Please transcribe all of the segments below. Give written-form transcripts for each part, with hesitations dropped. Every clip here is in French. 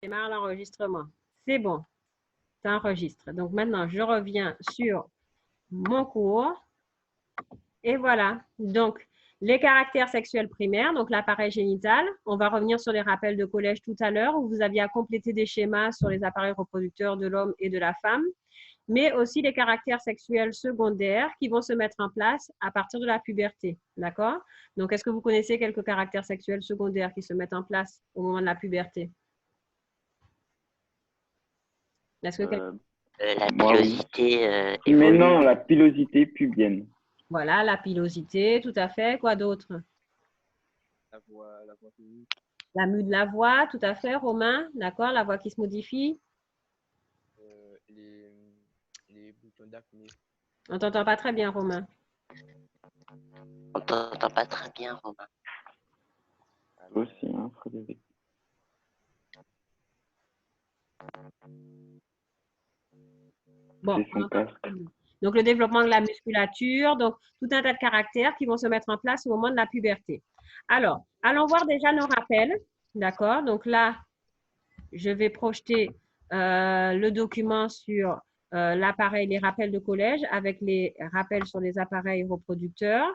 Démarre l'enregistrement. C'est bon, ça enregistre. Donc maintenant, je reviens sur mon cours. Et voilà. Donc, les caractères sexuels primaires, donc l'appareil génital. On va revenir sur les rappels de collège tout à l'heure où vous aviez à compléter des schémas sur les appareils reproducteurs de l'homme et de la femme, mais aussi les caractères sexuels secondaires qui vont se mettre en place à partir de la puberté. D'accord? Donc, est-ce que vous connaissez quelques caractères sexuels secondaires qui se mettent en place au moment de la puberté? Est-ce que La Moi, oui. pilosité Mais évolue. non, la pilosité pubienne. Voilà, la pilosité, tout à fait. Quoi d'autre? La voix physique. La mue de la voix, tout à fait. Romain, d'accord? La voix qui se modifie. Les boutons d'acné. On t'entend pas très bien, Romain. On t'entend pas très bien, Romain. Aussi, hein, Frédéric. Bon, C'est son casque. donc le développement de la musculature, donc tout un tas de caractères qui vont se mettre en place au moment de la puberté. Alors, allons voir déjà nos rappels, d'accord? Donc là, je vais projeter le document sur l'appareil, les rappels de collège avec les rappels sur les appareils reproducteurs.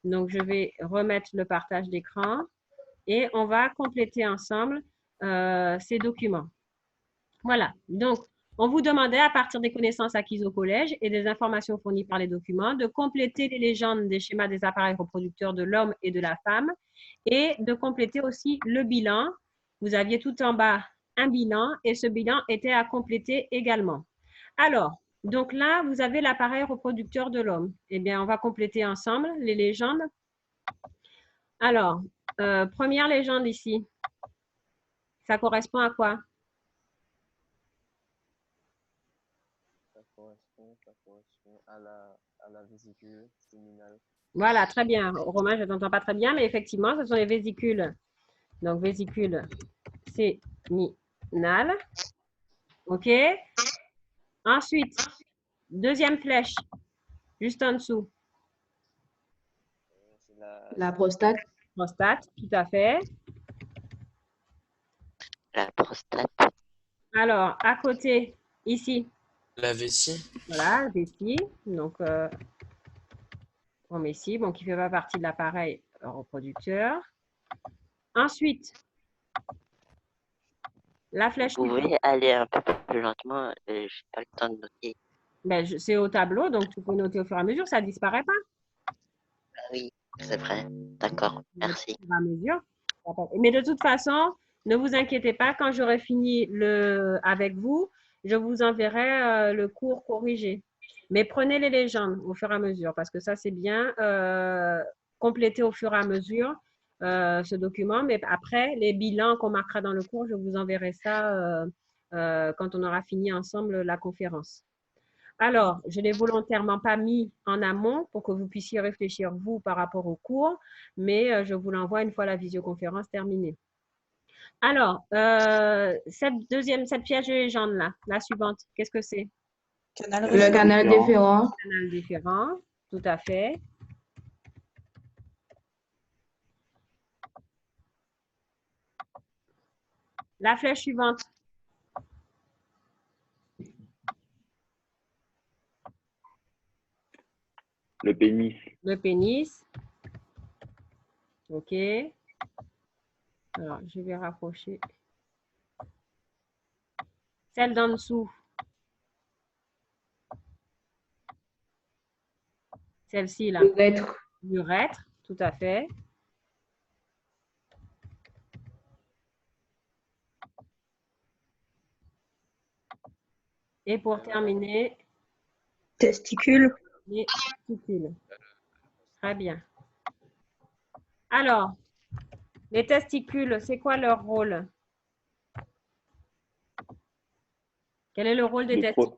Donc, je vais remettre le partage d'écran et on va compléter ensemble ces documents. Voilà. Donc, on vous demandait, à partir des connaissances acquises au collège et des informations fournies par les documents, de compléter les légendes des schémas des appareils reproducteurs de l'homme et de la femme et de compléter aussi le bilan. Vous aviez tout en bas un bilan et ce bilan était à compléter également. Alors, donc là, vous avez l'appareil reproducteur de l'homme. Eh bien, on va compléter ensemble les légendes. Alors, première légende ici, ça correspond à quoi? Ça correspond à la vésicule séminale. Voilà, très bien. Romain, je ne t'entends pas très bien, mais effectivement, ce sont les vésicules. Donc, vésicule séminale. OK. Ensuite, deuxième flèche, juste en dessous. C'est La prostate. Prostate, tout à fait. La prostate. Alors, à côté, ici, La vessie. voilà, vessie. Donc, on met ici, bon, qui ne fait pas partie de l'appareil reproducteur. Ensuite, la flèche Vous suivante. pouvez aller un peu plus lentement. Je n'ai pas le temps de noter. Ben, c'est au tableau, donc tu peux noter au fur et à mesure, ça ne disparaît pas. Ah oui, c'est vrai. D'accord, merci. Au fur et à mesure. Mais de toute façon, ne vous inquiétez pas, quand j'aurai fini avec vous, je vous enverrai le cours corrigé. Mais prenez les légendes au fur et à mesure, parce que ça, c'est bien. Compléter au fur et à mesure ce document. Mais après, les bilans qu'on marquera dans le cours, je vous enverrai ça quand on aura fini ensemble la conférence. Alors, je ne l'ai volontairement pas mis en amont pour que vous puissiez réfléchir, vous, par rapport au cours, mais je vous l'envoie une fois la visioconférence terminée. Alors, cette piège de légende-là, la suivante, qu'est-ce que c'est? Le canal différent. Canal différent, tout à fait. La flèche suivante. Le pénis. Le pénis. OK. Alors, je vais rapprocher. Celle d'en dessous. Celle-ci, là. L'urètre. L'urètre, tout à fait. Et pour terminer, Testicule. les testicules. Très bien. Alors, les testicules, c'est quoi leur rôle? Quel est le rôle des testicules?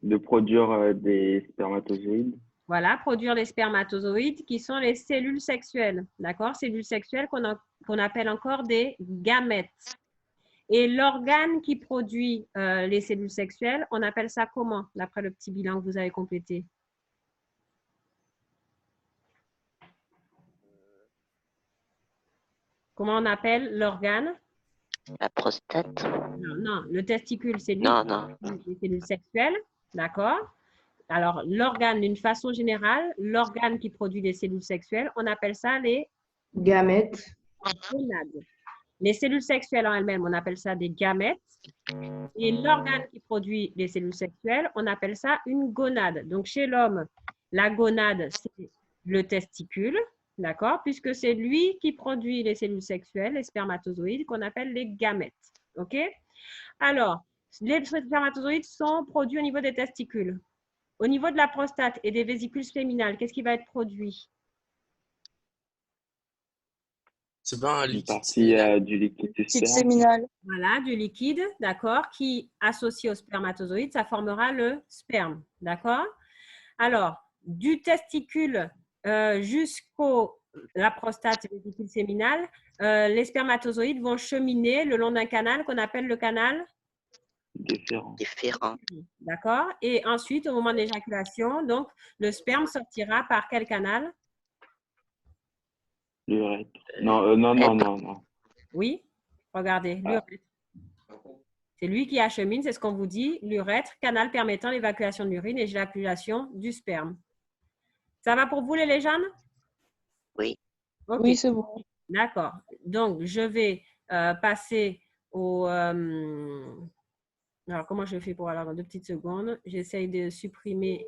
De produire des spermatozoïdes. Voilà, produire les spermatozoïdes qui sont les cellules sexuelles. D'accord? Cellules sexuelles qu'on appelle encore des gamètes. Et l'organe qui produit les cellules sexuelles, on appelle ça comment, d'après le petit bilan que vous avez complété? Comment on appelle l'organe? La prostate? Non, non, le testicule, c'est lui Non, qui non. produit les cellules sexuelles, d'accord? Alors, l'organe, d'une façon générale, l'organe qui produit les cellules sexuelles, on appelle ça les Gamètes. gonades. Les cellules sexuelles en elles-mêmes, on appelle ça des gamètes. Et l'organe qui produit les cellules sexuelles, on appelle ça une gonade. Donc, chez l'homme, la gonade, c'est le testicule, d'accord? Puisque c'est lui qui produit les cellules sexuelles, les spermatozoïdes, qu'on appelle les gamètes. OK? Alors, les spermatozoïdes sont produits au niveau des testicules. Au niveau de la prostate et des vésicules séminales, qu'est-ce qui va être produit? C'est pas un Une liquide partie séminal? du liquide du Petite sperme. séminale. Voilà, du liquide, d'accord, qui associé au spermatozoïde, ça formera le sperme, d'accord? Alors, du testicule jusqu'au la prostate et les vésicules séminales, les spermatozoïdes vont cheminer le long d'un canal qu'on appelle le canal, Différent. Différent. d'accord? Et ensuite, au moment de l'éjaculation, donc, le sperme sortira par quel canal? L'urètre. Non, non. Oui, regardez, Ah. l'urètre. C'est lui qui achemine, c'est ce qu'on vous dit, l'urètre, canal permettant l'évacuation de l'urine et l'éjaculation du sperme. Ça va pour vous, les légendes? Oui. Ok, Oui, c'est bon. d'accord. Donc, je vais passer au... alors, comment je fais pour... Alors, dans 2 petites secondes, j'essaye de supprimer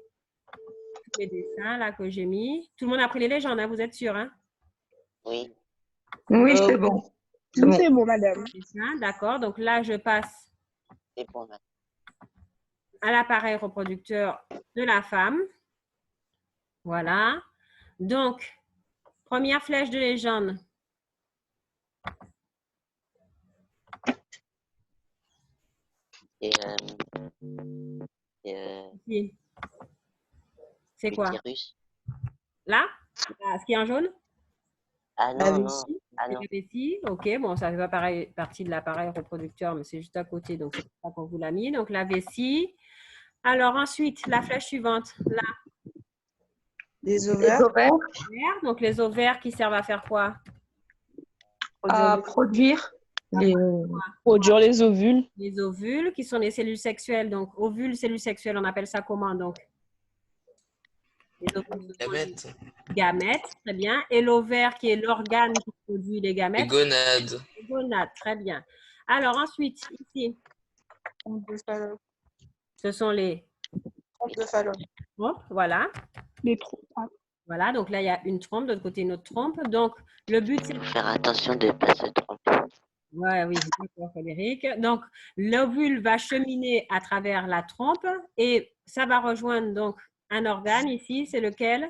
tous les dessins là que j'ai mis. Tout le monde a pris les légendes, hein, vous êtes sûr, hein? Oui. Oui, c'est bon. C'est Oui, bon. c'est bon, madame. D'accord. Donc là, je passe C'est bon, madame. à l'appareil reproducteur de la femme. Voilà. Donc, première flèche de légende. Et, Ici. C'est quoi? l'utérus. Là? Là, ce qui est en jaune? Ah La non, non. vessie. Ah C'est non. la vessie. OK, bon, ça ne fait pas partie de l'appareil reproducteur, mais c'est juste à côté, donc c'est pour ça qu'on vous l'a mis. Donc, la vessie. Alors, ensuite, la flèche suivante. Là, Les Les ovaires. ovaires donc les ovaires qui servent à faire quoi? à produire les... Produire les ovules. Les ovules, qui sont les cellules sexuelles. Donc, ovules, cellules sexuelles, on appelle ça comment, donc? Les ovules, ce sont les Gamètes. gamètes, très bien. Et l'ovaire, qui est l'organe qui produit les Les gamètes. gonades. Les gonades, très bien. Alors, ensuite, ici, Trompe de Fallope. ce sont les Trompe de Fallope. trompes, voilà. Les trompes. Voilà, donc là, il y a une trompe, de l'autre côté, une autre trompe. Donc, le but, c'est... Faut faire attention de ne pas se tromper. Ouais, oui, d'accord, Frédéric. Donc, l'ovule va cheminer à travers la trompe et ça va rejoindre donc un organe ici, c'est lequel?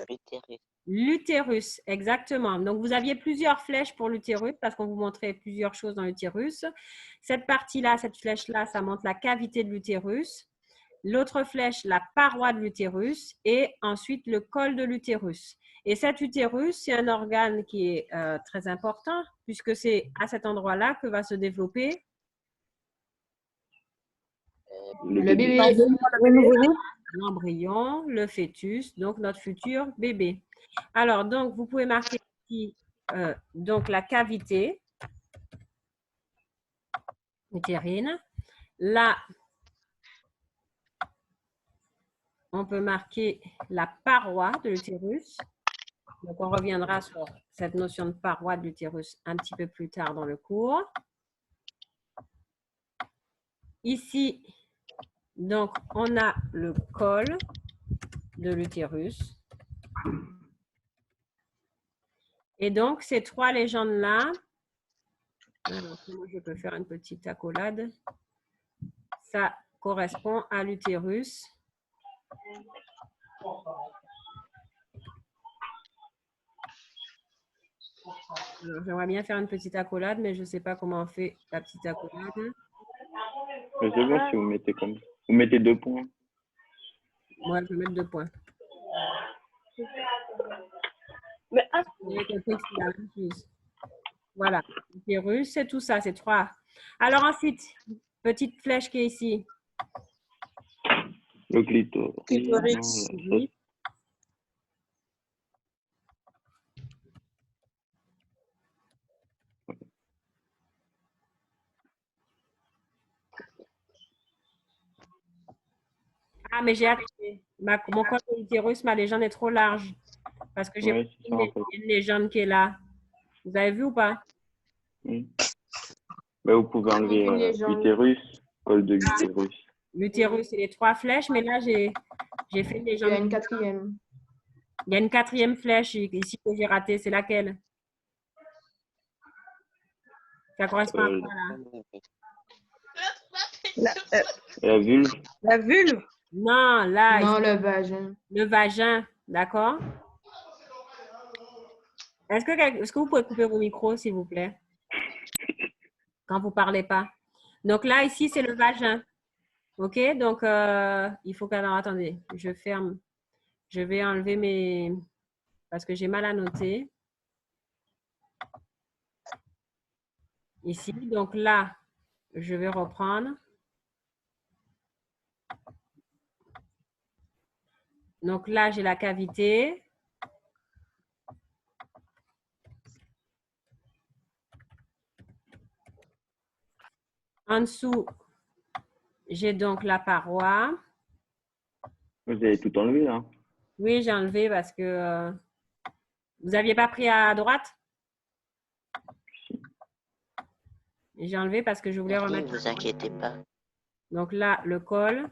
L'utérus. L'utérus, exactement. Donc, vous aviez plusieurs flèches pour l'utérus parce qu'on vous montrait plusieurs choses dans l'utérus. Cette partie-là, cette flèche-là, ça montre la cavité de l'utérus. L'autre flèche, la paroi de l'utérus et ensuite le col de l'utérus. Et cet utérus, c'est un organe qui est très important puisque c'est à cet endroit-là que va se développer Le Le bébé. bébé. l'embryon, le fœtus, donc notre futur bébé. Alors, donc, vous pouvez marquer ici donc la cavité utérine. Là, on peut marquer la paroi de l'utérus. Donc, on reviendra sur cette notion de paroi de l'utérus un petit peu plus tard dans le cours. Ici, donc, on a le col de l'utérus. Et donc, ces 3 légendes-là, moi, je peux faire une petite accolade. Ça correspond à l'utérus. J'aimerais bien faire une petite accolade, mais je ne sais pas comment on fait la petite accolade. Mais c'est bon si vous mettez comme ça. Vous mettez 2 points. Moi, je vais mettre 2 points. Mais Vous avez compris que c'est la même chose. Voilà, l'utérus, c'est tout ça, c'est 3. Alors ensuite, petite flèche qui est ici. Le clitoris. Clitoris. Non, ça, Ah, mais j'ai arrêté. Mon col de l'utérus, ma légende est trop large. Parce que j'ai Ouais, c'est ça en fait. une légende qui est là. Vous avez vu ou pas? Oui. Bah, vous pouvez enlever Une légende. utérus, col de l'utérus. L'utérus, c'est les 3 flèches, mais là, j'ai fait une Il y a légende. une quatrième. Il y a une 4e flèche ici que j'ai ratée. C'est laquelle? Ça correspond à quoi, là? La vulve, La vulve. Non, là, Non, le vagin. le vagin. D'accord? Est-ce que vous pouvez couper vos micros, s'il vous plaît, quand vous ne parlez pas? Donc là, ici, c'est le vagin. OK? Donc, il faut qu'alors, attendez, je ferme. Je vais enlever mes... Parce que j'ai mal à noter. Ici, donc là, je vais reprendre. Donc là, j'ai la cavité. En dessous, j'ai donc la paroi. vous avez tout enlevé là. Oui, j'ai enlevé parce que vous n'aviez pas pris à droite? J'ai enlevé parce que je voulais Ne remettre. vous inquiétez pas. Donc là, le col.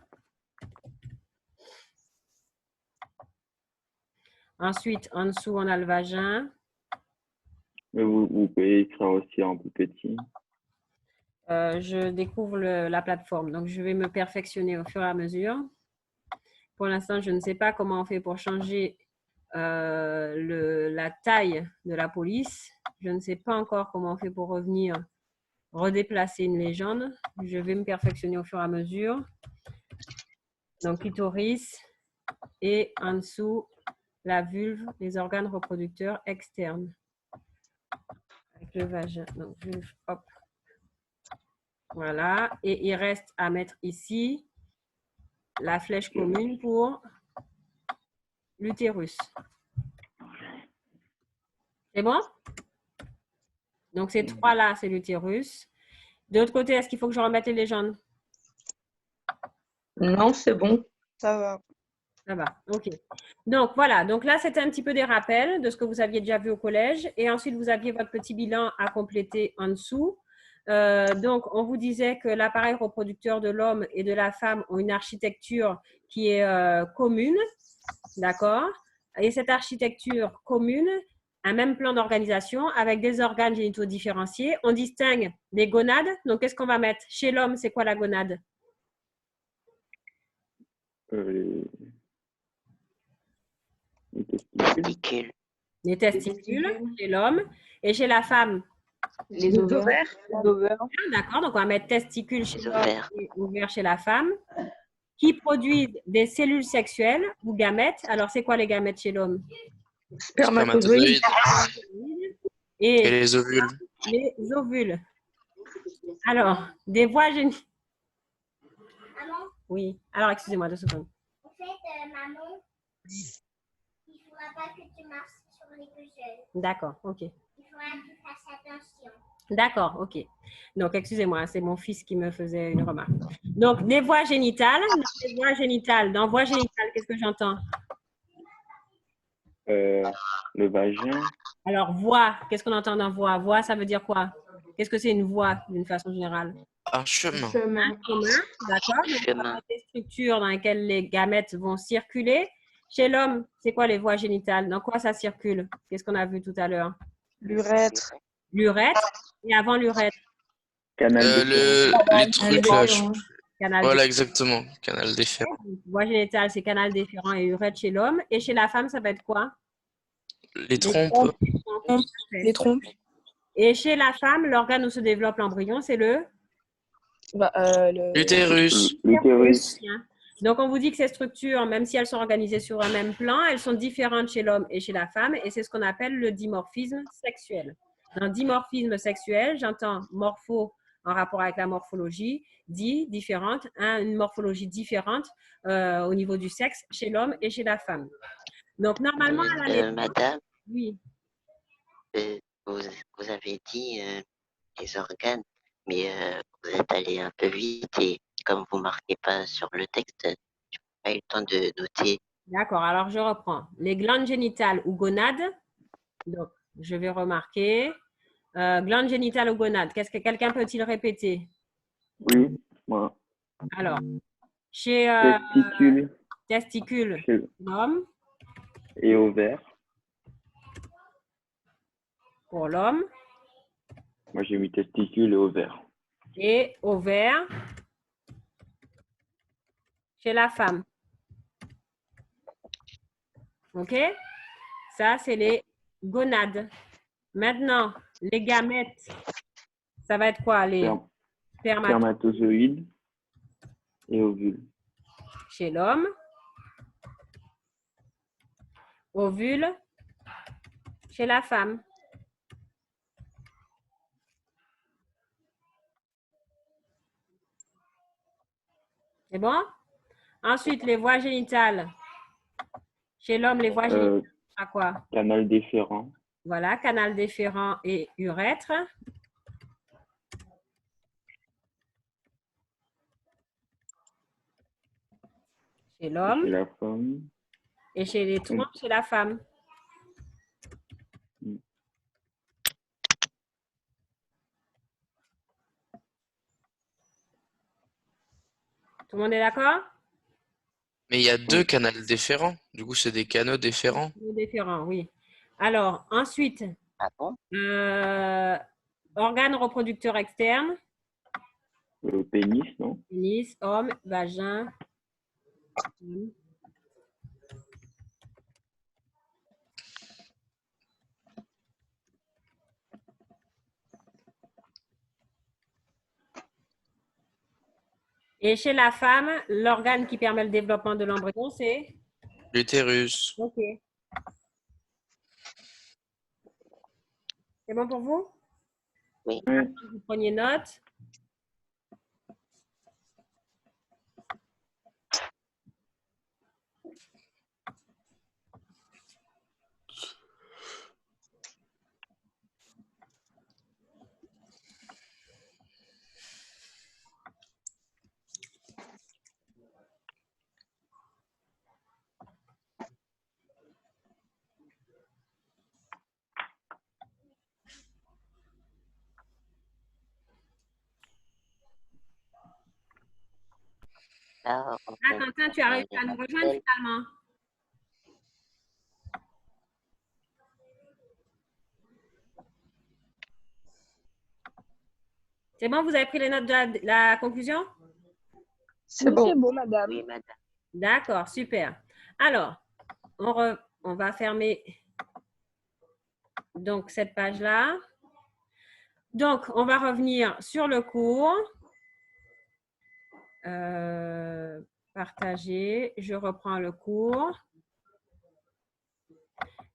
Ensuite, en dessous, on a le vagin. Mais vous pouvez écrire aussi en plus petit. Je découvre la plateforme. Donc, je vais me perfectionner au fur et à mesure. Pour l'instant, je ne sais pas comment on fait pour changer la taille de la police. Je ne sais pas encore comment on fait pour revenir redéplacer une légende. Je vais me perfectionner au fur et à mesure. Donc, clitoris et en dessous, la vulve, les organes reproducteurs externes. Avec le vagin. Donc, vulve, hop. Voilà. Et il reste à mettre ici la flèche commune pour l'utérus. C'est bon? Donc, ces 3-là, c'est l'utérus. De l'autre côté, est-ce qu'il faut que je remette les légendes? Non, c'est bon. Ça va. Ça va, ok. Donc, voilà. Donc là, c'était un petit peu des rappels de ce que vous aviez déjà vu au collège. Et ensuite, vous aviez votre petit bilan à compléter en dessous. Donc, on vous disait que l'appareil reproducteur de l'homme et de la femme ont une architecture qui est commune. D'accord? Et cette architecture commune, un même plan d'organisation avec des organes génitaux différenciés. On distingue les gonades. Donc, qu'est-ce qu'on va mettre? Chez l'homme, c'est quoi la gonade? Les testicules. Testicules. Les testicules chez l'homme. Et chez la femme? Les ovaires. Les ovaires. D'accord, donc on va mettre testicules chez Les l'homme ovaires. et ovaires chez la femme, qui produisent des cellules sexuelles ou gamètes. Alors, c'est quoi les gamètes chez l'homme? Spermatozoïdes. Et Et les ovules. les ovules. Alors, des voies génitales. Oui, alors excusez-moi 2 secondes. En fait, maman, il ne faudra pas que tu marches sur les puzzles. D'accord, ok. Il faudra que tu fasses attention. D'accord, ok. Donc, excusez-moi, c'est mon fils qui me faisait une remarque. Donc, des voies génitales. Dans voies génitales, qu'est-ce que j'entends? Le vagin, Alors, voie, qu'est-ce qu'on entend dans voie? Voie, ça veut dire quoi? Qu'est-ce que c'est une voie d'une façon générale? Un chemin. Chemin. Commun, d'accord? Donc, on va Chemin. avoir des structures dans lesquelles les gamètes vont circuler. Chez l'homme, c'est quoi les voies génitales? Dans quoi ça circule? Qu'est-ce qu'on a vu tout à l'heure? L'urètre. L'urètre. Et avant l'urètre, canal déférent. Les trucs là. canal Voilà, exactement. Canal déférent. déférent. Voie génitale, c'est canal déférent et urètre chez l'homme. Et chez la femme, ça va être quoi? Les trompes. Les trompes. Et chez la femme, l'organe où se développe l'embryon, c'est le? L'utérus. L'utérus. Donc, on vous dit que ces structures, même si elles sont organisées sur un même plan, elles sont différentes chez l'homme et chez la femme, et c'est ce qu'on appelle le dimorphisme sexuel. Dans dimorphisme sexuel, j'entends morpho en rapport avec la morphologie, différente, une morphologie différente au niveau du sexe chez l'homme et chez la femme. Donc, normalement, à la naissance, Madame, oui. vous avez dit les organes, mais vous êtes allé un peu vite et comme vous ne marquez pas sur le texte, pas eu le temps de noter. D'accord, alors je reprends. Les glandes génitales ou gonades. Donc, je vais remarquer. Glandes génitales ou gonades. Qu'est-ce que quelqu'un peut-il répéter? Oui, moi. Alors, chez Testicules testicules, chez- l'homme, et ovaires. pour l'homme, Moi, j'ai mis testicules et ovaires. et ovaire, chez la femme. OK? Ça, c'est les gonades. Maintenant, les gamètes, ça va être quoi? Les Sperm- spermatozoïdes Spermatozoïdes et ovules. chez l'homme. Ovules chez la femme. C'est bon? Ensuite, les voies génitales. Chez l'homme, les voies génitales, à quoi? Canal déférent. Voilà, canal déférent et urètre. Chez l'homme. Chez la femme. Et chez les trompes, chez la femme. Mm. Tout le monde est d'accord? Mais il y a deux canaux déférents. Du coup, c'est des canaux déférents. Déférent, oui. Alors, ensuite, Ah bon? organes reproducteurs externes. Le pénis, non? Pénis, homme, vagin. Et chez la femme, l'organe qui permet le développement de l'embryon, c'est? L'utérus. OK. C'est bon pour vous? Oui. Vous preniez note. Là, on Ah, peut Quentin, tu as réussi les à nous rejoindre rappels. finalement. C'est bon, vous avez pris les notes de la conclusion? C'est bon. C'est bon, madame. Oui, madame. D'accord, super. Alors, on va fermer donc cette page-là. Donc, on va revenir sur le cours. Partager, je reprends le cours.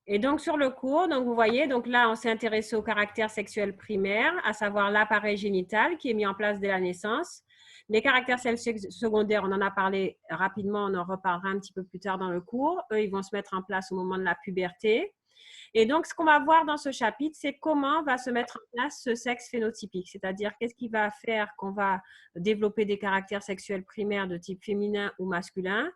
Et donc, sur le cours, donc vous voyez, donc là, on s'est intéressé au caractère sexuel primaire, à savoir l'appareil génital qui est mis en place dès la naissance. Les caractères sexuels secondaires, on en a parlé rapidement, on en reparlera un petit peu plus tard dans le cours. Eux, ils vont se mettre en place au moment de la puberté. Et donc, ce qu'on va voir dans ce chapitre, c'est comment va se mettre en place ce sexe phénotypique, c'est-à-dire qu'est-ce qui va faire qu'on va développer des caractères sexuels primaires de type féminin ou masculin,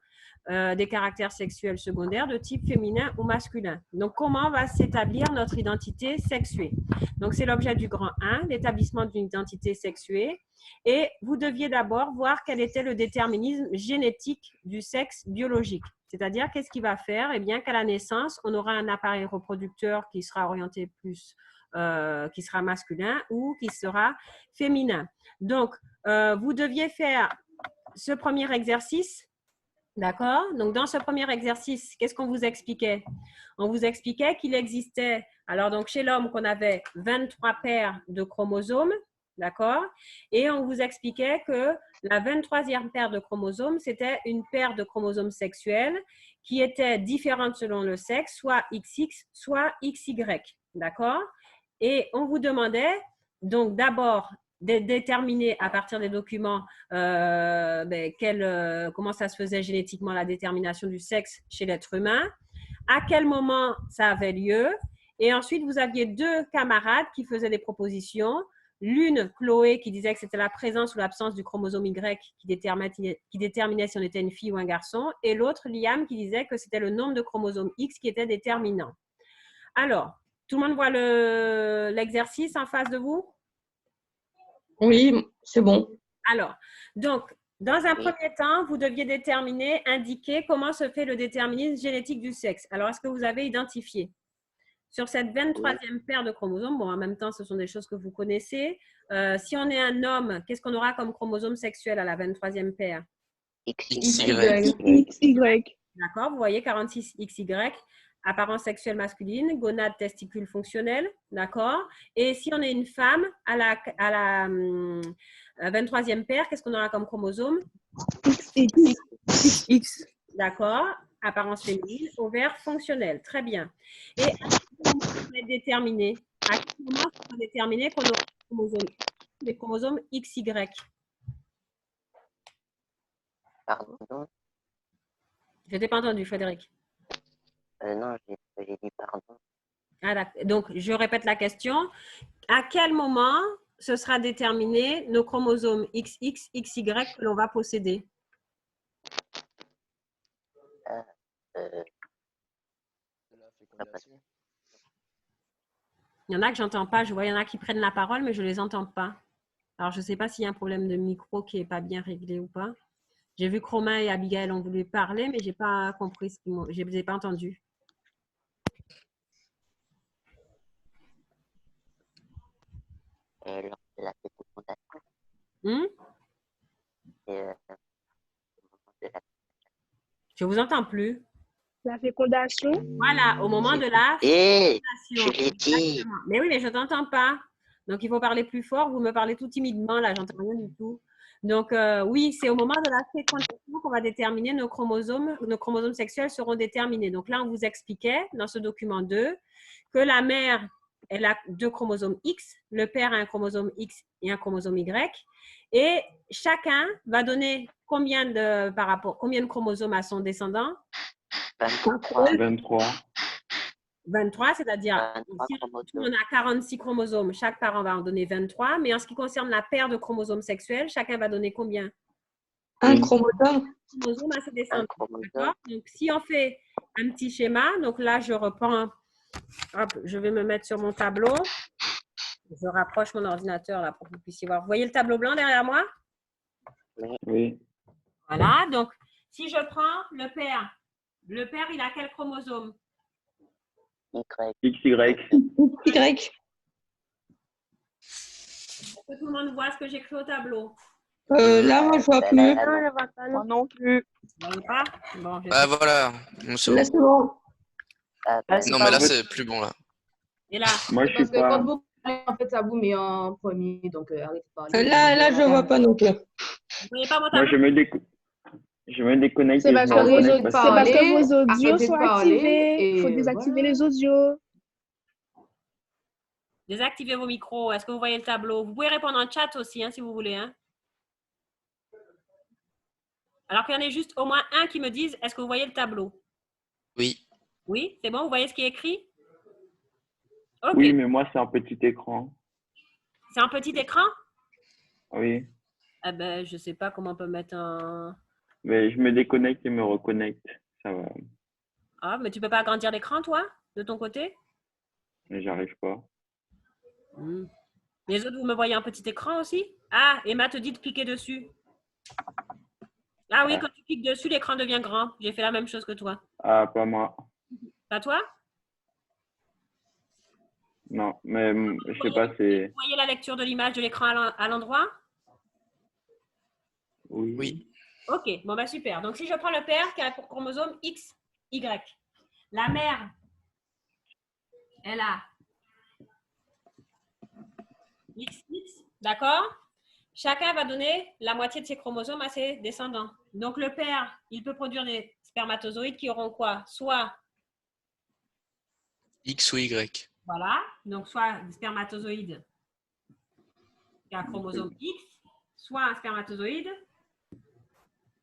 des caractères sexuels secondaires de type féminin ou masculin. Donc, comment va s'établir notre identité sexuée? Donc, c'est l'objet du grand 1, l'établissement d'une identité sexuée. Et vous deviez d'abord voir quel était le déterminisme génétique du sexe biologique. C'est-à-dire, qu'est-ce qui va faire? Eh bien, qu'à la naissance, on aura un appareil reproducteur qui sera orienté plus, qui sera masculin ou qui sera féminin. Donc, vous deviez faire ce premier exercice. D'accord? Donc, dans ce premier exercice, qu'est-ce qu'on vous expliquait? On vous expliquait qu'il existait, alors donc chez l'homme, qu'on avait 23 paires de chromosomes, d'accord? Et on vous expliquait que la 23e paire de chromosomes, c'était une paire de chromosomes sexuels qui était différente selon le sexe, soit XX, soit XY, d'accord? Et on vous demandait donc d'abord de déterminer à partir des documents comment ça se faisait génétiquement la détermination du sexe chez l'être humain, à quel moment ça avait lieu, et ensuite vous aviez deux camarades qui faisaient des propositions. l'une, Chloé, qui disait que c'était la présence ou l'absence du chromosome Y qui déterminait si on était une fille ou un garçon, et l'autre, Liam, qui disait que c'était le nombre de chromosomes X qui était déterminant. Alors, tout le monde voit l'exercice en face de vous? Oui, c'est bon. Alors, donc, dans un premier temps, vous deviez indiquer comment se fait le déterminisme génétique du sexe. Alors, est-ce que vous avez identifié? Sur cette 23e paire de chromosomes, bon, en même temps, ce sont des choses que vous connaissez. Si on est un homme, qu'est-ce qu'on aura comme chromosome sexuel à la 23e paire? XY. D'accord, vous voyez 46 XY, apparence sexuelle masculine, gonade, testicule fonctionnel, d'accord. Et si on est une femme, à la 23e paire, qu'est-ce qu'on aura comme chromosome? X. D'accord, apparence féminine, ovaire fonctionnel, très bien. Et à quel moment ça va être déterminé? À quel moment ça va déterminer qu'on aura des chromosomes XY? Pardon. Je t'ai pas entendu, Frédéric. Non, j'ai dit pardon. Ah, donc, je répète la question. À quel moment ce sera déterminé nos chromosomes XX, XY que l'on va posséder? Il y en a que j'entends pas. Je vois, il y en a qui prennent la parole, mais je les entends pas. Alors, je ne sais pas s'il y a un problème de micro qui n'est pas bien réglé ou pas. J'ai vu que Romain et Abigail ont voulu parler, mais je n'ai pas compris ce qu'ils m'ont. Je ne les ai pas entendus. Lors de la fécondation. Je ne vous entends plus. La fécondation. Voilà, au moment de la fécondation. Je l'ai dit. Mais oui, mais je ne t'entends pas. Donc, il faut parler plus fort. Vous me parlez tout timidement, là, j'entends rien du tout. Donc, oui, c'est au moment de la fécondation qu'on va déterminer nos chromosomes sexuels seront déterminés. Donc là, on vous expliquait dans ce document 2 que la mère, elle a 2 chromosomes X, le père a un chromosome X et un chromosome Y, et chacun va donner combien de chromosomes à son descendant? 23. 23, c'est-à-dire, si on a 46 chromosomes, chaque parent va en donner 23. Mais en ce qui concerne la paire de chromosomes sexuels, chacun va donner combien? Un chromosome. Un chromosome à ses descendants. D'accord? Donc, si on fait un petit schéma, donc là, je reprends, hop, je vais me mettre sur mon tableau. Je rapproche mon ordinateur là pour que vous puissiez voir. Vous voyez le tableau blanc derrière moi? Oui. Voilà, donc, si je prends le père, il a quel chromosome? XY. Y. Est-ce que tout le monde voit ce que j'écris au tableau? Là, moi, je vois plus. Non, je vois pas. Moi non plus. Vous voyez pas? Bon, Ah voilà, bon, c'est Là, bon. c'est bon. Non mais là c'est plus bon là. Et là? Moi, je Parce suis que pas. quand vous parlez, en fait, ça vous met en premier, donc arrêtez de parler. Là, je vois pas non plus. Vous voyez pas mon Moi, tableau? je me déconnecte. C'est et parce je que me reconnecte parce que- vos audios arrêtez de sont parler activés. Il faut et désactiver voilà. les audios. Désactivez vos micros. Est-ce que vous voyez le tableau? Vous pouvez répondre en chat aussi, hein, si vous voulez. Hein. Alors qu'il y en ait juste au moins un qui me dise, est-ce que vous voyez le tableau? Oui. Oui, c'est bon? Vous voyez ce qui est écrit? Ok. Oui, mais moi, c'est un petit écran. C'est un petit écran? Oui. Eh ben, je ne sais pas comment on peut mettre un... Mais je me déconnecte et me reconnecte. Ça va. Ah, mais tu peux pas agrandir l'écran, toi, de ton côté? Mais j'arrive pas. Les autres, vous me voyez un petit écran aussi? Ah, Emma te dit de cliquer dessus. Ah oui, quand tu cliques dessus, l'écran devient grand. J'ai fait la même chose que toi. Ah, pas moi. Pas toi? Non, mais je sais pas, c'est... Vous voyez la lecture de l'image de l'écran à l'endroit? Oui. Oui. Ok, bon bah super. Donc si je prends le père qui a pour chromosome X, Y, la mère, elle a XX, d'accord? Chacun va donner la moitié de ses chromosomes à ses descendants. Donc le père, il peut produire des spermatozoïdes qui auront quoi? Soit, X ou Y. voilà, donc soit des spermatozoïdes qui a un chromosome X, soit un spermatozoïde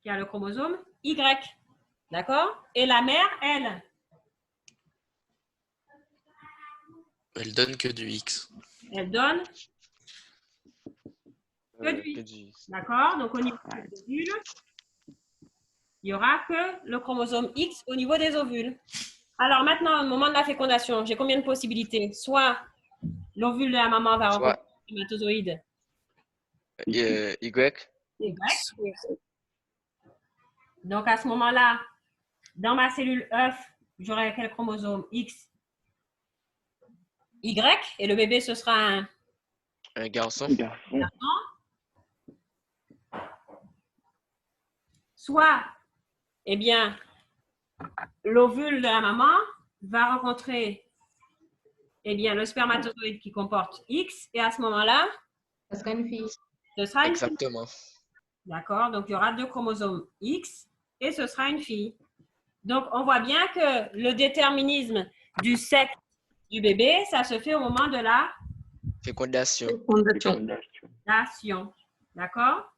qui a le chromosome Y. D'accord? Et la mère, elle? Elle donne que du X. Elle donne Que du que X. du... D'accord? Donc, au niveau des ovules, il n'y aura que le chromosome X au niveau des ovules. Alors maintenant, au moment de la fécondation, j'ai combien de possibilités? Soit l'ovule de la maman va rencontrer Soit le spermatozoïde Y. Y. Donc à ce moment-là, dans ma cellule œuf, j'aurai quel chromosome? X, Y, et le bébé, ce sera un garçon. Garçon. soit, eh bien, l'ovule de la maman va rencontrer, eh bien, le spermatozoïde qui comporte X, et à ce moment-là, Ça sera une fille. ce sera une fille. Exactement. D'accord? Donc, il y aura deux chromosomes X et ce sera une fille. Donc, on voit bien que le déterminisme du sexe du bébé, ça se fait au moment de la Fécondation. fécondation. D'accord?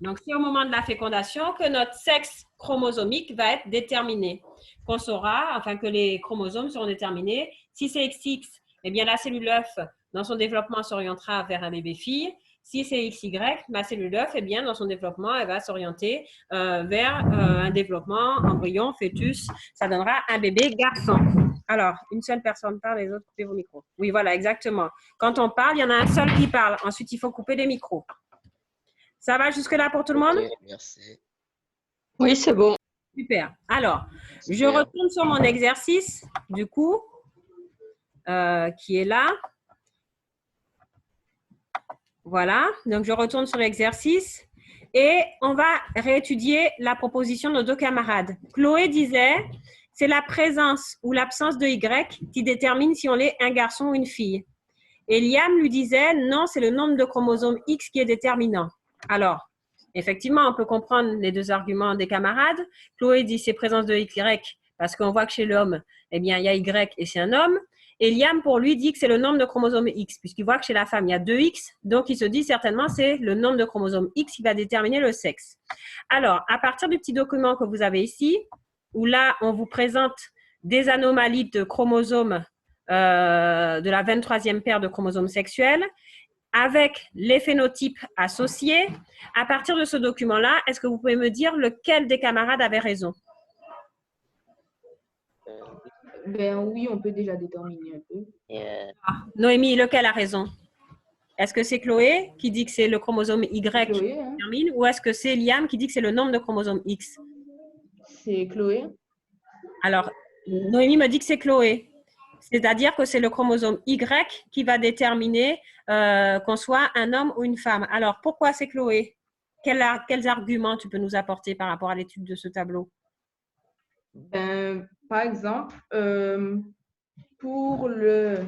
Donc, c'est au moment de la fécondation que notre sexe chromosomique va être déterminé. Qu'on saura, enfin que les chromosomes seront déterminés. Si c'est XX, eh bien la cellule œuf, dans son développement, s'orientera vers un bébé fille. Si c'est XY, ma cellule œuf, eh bien, dans son développement, elle va s'orienter vers un développement embryon, fœtus. Ça donnera un bébé garçon. Alors, une seule personne parle, les autres, coupez vos micros. Oui, voilà, exactement. Quand on parle, il y en a un seul qui parle. Ensuite, il faut couper les micros. Ça va jusque-là pour tout le monde? Ok, merci. Oui, c'est bon. Super. Alors, je Super. retourne sur mon exercice, du coup, qui est là. Voilà. Donc, je retourne sur l'exercice et on va réétudier la proposition de nos deux camarades. Chloé disait, c'est la présence ou l'absence de Y qui détermine si on est un garçon ou une fille. Et Liam lui disait, non, c'est le nombre de chromosomes X qui est déterminant. Alors, effectivement, on peut comprendre les deux arguments des camarades. Chloé dit c'est présence de Y parce qu'on voit que chez l'homme, eh bien, il y a Y et c'est un homme. Et Liam, pour lui, dit que c'est le nombre de chromosomes X, puisqu'il voit que chez la femme, il y a 2 X. Donc, il se dit certainement c'est le nombre de chromosomes X qui va déterminer le sexe. Alors, à partir du petit document que vous avez ici, où là, on vous présente des anomalies de chromosomes de la 23e paire de chromosomes sexuels, avec les phénotypes associés. À partir de ce document-là, est-ce que vous pouvez me dire lequel des camarades avait raison? Ben oui, on peut déjà déterminer un peu. Noémie, lequel a raison? Est-ce que c'est Chloé qui dit que c'est le chromosome Y qui Chloé, hein? détermine, ou est-ce que c'est Liam qui dit que c'est le nombre de chromosomes X? C'est Chloé. Alors, Noémie me dit que c'est Chloé. C'est-à-dire que c'est le chromosome Y qui va déterminer qu'on soit un homme ou une femme. Alors, pourquoi c'est Chloé? Quels arguments tu peux nous apporter par rapport à l'étude de ce tableau? Ben, par exemple, pour le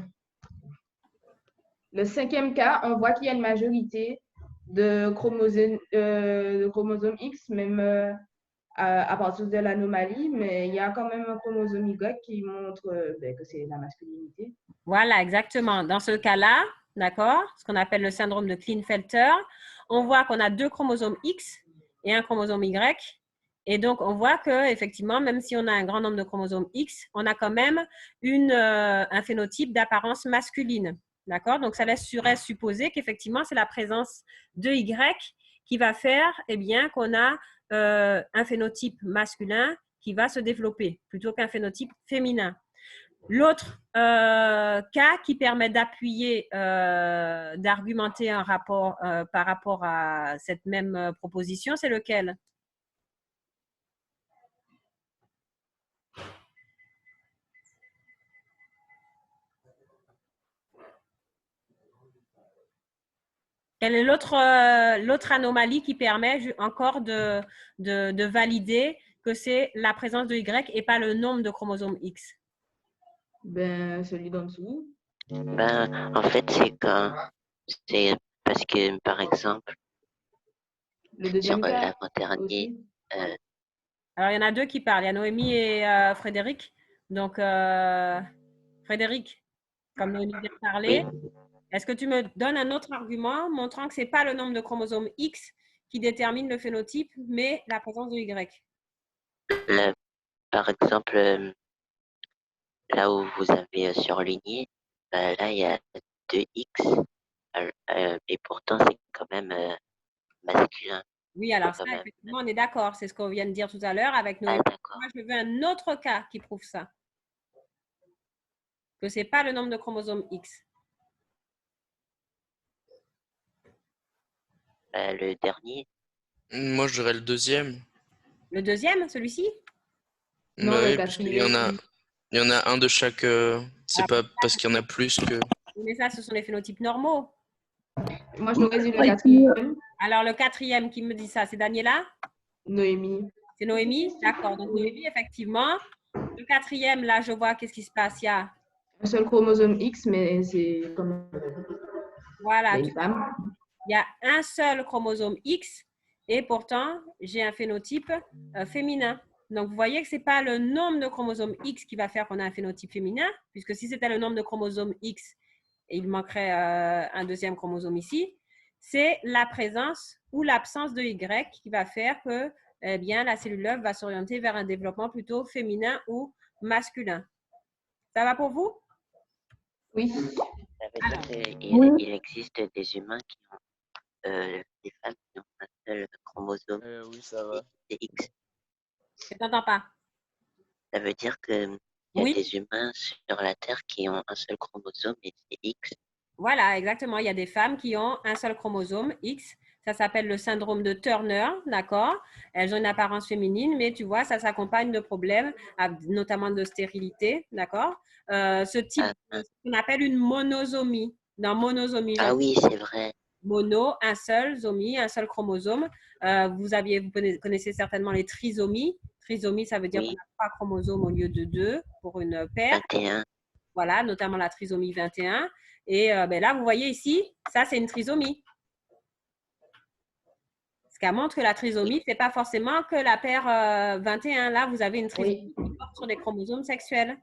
5e cas, on voit qu'il y a une majorité de chromosomes X, même à partir de l'anomalie, mais il y a quand même un chromosome Y qui montre que c'est la masculinité. Voilà, exactement. Dans ce cas-là, d'accord, ce qu'on appelle le syndrome de Klinefelter, on voit qu'on a 2 chromosomes X et un chromosome Y. Et donc, on voit qu'effectivement, même si on a un grand nombre de chromosomes X, on a quand même un phénotype d'apparence masculine. D'accord? Donc, ça laisserait supposer qu'effectivement, c'est la présence de Y qui va faire eh bien, qu'on a un phénotype masculin qui va se développer plutôt qu'un phénotype féminin. L'autre cas qui permet d'appuyer, d'argumenter un rapport par rapport à cette même proposition, c'est lequel? Quelle est l'autre anomalie qui permet encore de valider que c'est la présence de Y et pas le nombre de chromosomes X? Ben, celui d'en dessous. Ben, en fait, c'est parce que, par exemple, Le sur deuxième cas l'avant-dernier, aussi. Alors, il y en a 2 qui parlent. Il y a Noémie et Frédéric. Donc, Frédéric, comme Noémie vient de parler, oui, est-ce que tu me donnes un autre argument montrant que ce n'est pas le nombre de chromosomes X qui détermine le phénotype, mais la présence de Y? là, par exemple, là où vous avez surligné, là, il y a 2X, et pourtant c'est quand même masculin. Oui, alors C'est ça, quand même. effectivement, on est d'accord. C'est ce qu'on vient de dire tout à l'heure avec Ah, Noémie. d'accord. Moi, je veux un autre cas qui prouve ça. Que ce n'est pas le nombre de chromosomes X. Le dernier, Moi, je dirais le deuxième. Le deuxième, celui-ci? Non, Bah le oui, parce qu'il y en a, quatrième. il y en a un de chaque. C'est Ah, pas parce qu'il y en a plus que. mais ça, ce sont les phénotypes normaux. Moi, j'aurais dit le quatrième. Alors, le quatrième qui me dit ça, c'est Daniela? Noémie. C'est Noémie? D'accord. Donc, Noémie, effectivement. Le quatrième, là, je vois, qu'est-ce qui se passe? Il y a, Un seul chromosome X, mais c'est comme voilà, une femme. il y a un seul chromosome X et pourtant, j'ai un phénotype féminin. Donc, vous voyez que ce n'est pas le nombre de chromosomes X qui va faire qu'on a un phénotype féminin, puisque si c'était le nombre de chromosomes X, et il manquerait un deuxième chromosome ici, c'est la présence ou l'absence de Y qui va faire que eh bien, la cellule œuf va s'orienter vers un développement plutôt féminin ou masculin. Ça va pour vous? ça veut dire qu'il existe des humains qui ont des femmes qui ont un seul chromosome Oui, ça va. c'est X. Je ne t'entends pas. Ça veut dire qu'il y a Oui. des humains sur la Terre qui ont un seul chromosome et c'est X. Voilà, exactement. Il y a des femmes qui ont un seul chromosome X. Ça s'appelle le syndrome de Turner, d'accord? Elles ont une apparence féminine, mais tu vois, ça s'accompagne de problèmes, notamment de stérilité, d'accord? Ce type, ce qu'on appelle une monosomie. Dans monosomie, Ah oui, c'est vrai. mono, un seul, zomie, un seul chromosome. Vous connaissez certainement les trisomies. Trisomie, ça veut dire Oui. qu'on a 3 chromosomes au lieu de 2 pour une paire. 21. Voilà, notamment la trisomie 21. Et ben là, vous voyez ici, ça, c'est une trisomie. Ce qui montre que la trisomie, ce n'est pas forcément que la paire 21. Là, vous avez une trisomie qui porte sur des chromosomes sexuels.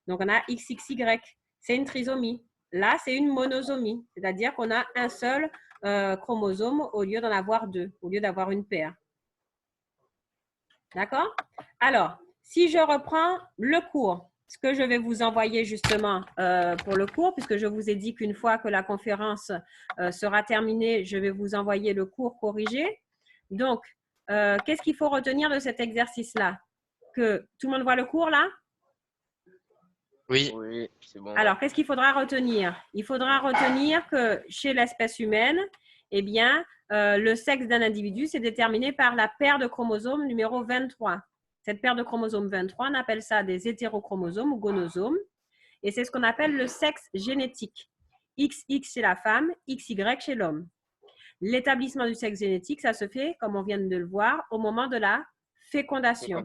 Donc, on a XXY. C'est une trisomie. Là, c'est une monosomie. C'est-à-dire qu'on a un seul chromosome au lieu d'en avoir 2, au lieu d'avoir une paire. D'accord? Alors, si je reprends le cours, ce que je vais vous envoyer justement pour le cours, puisque je vous ai dit qu'une fois que la conférence sera terminée, je vais vous envoyer le cours corrigé. Donc, qu'est-ce qu'il faut retenir de cet exercice-là? Que tout le monde voit le cours là? Oui. Oui, c'est bon. Alors, qu'est-ce qu'il faudra retenir? Il faudra retenir que chez l'espèce humaine, eh bien, le sexe d'un individu, c'est déterminé par la paire de chromosomes numéro 23. Cette paire de chromosomes 23, on appelle ça des hétérochromosomes ou gonosomes. Et c'est ce qu'on appelle le sexe génétique. XX chez la femme, XY chez l'homme. L'établissement du sexe génétique, ça se fait, comme on vient de le voir, au moment de la fécondation.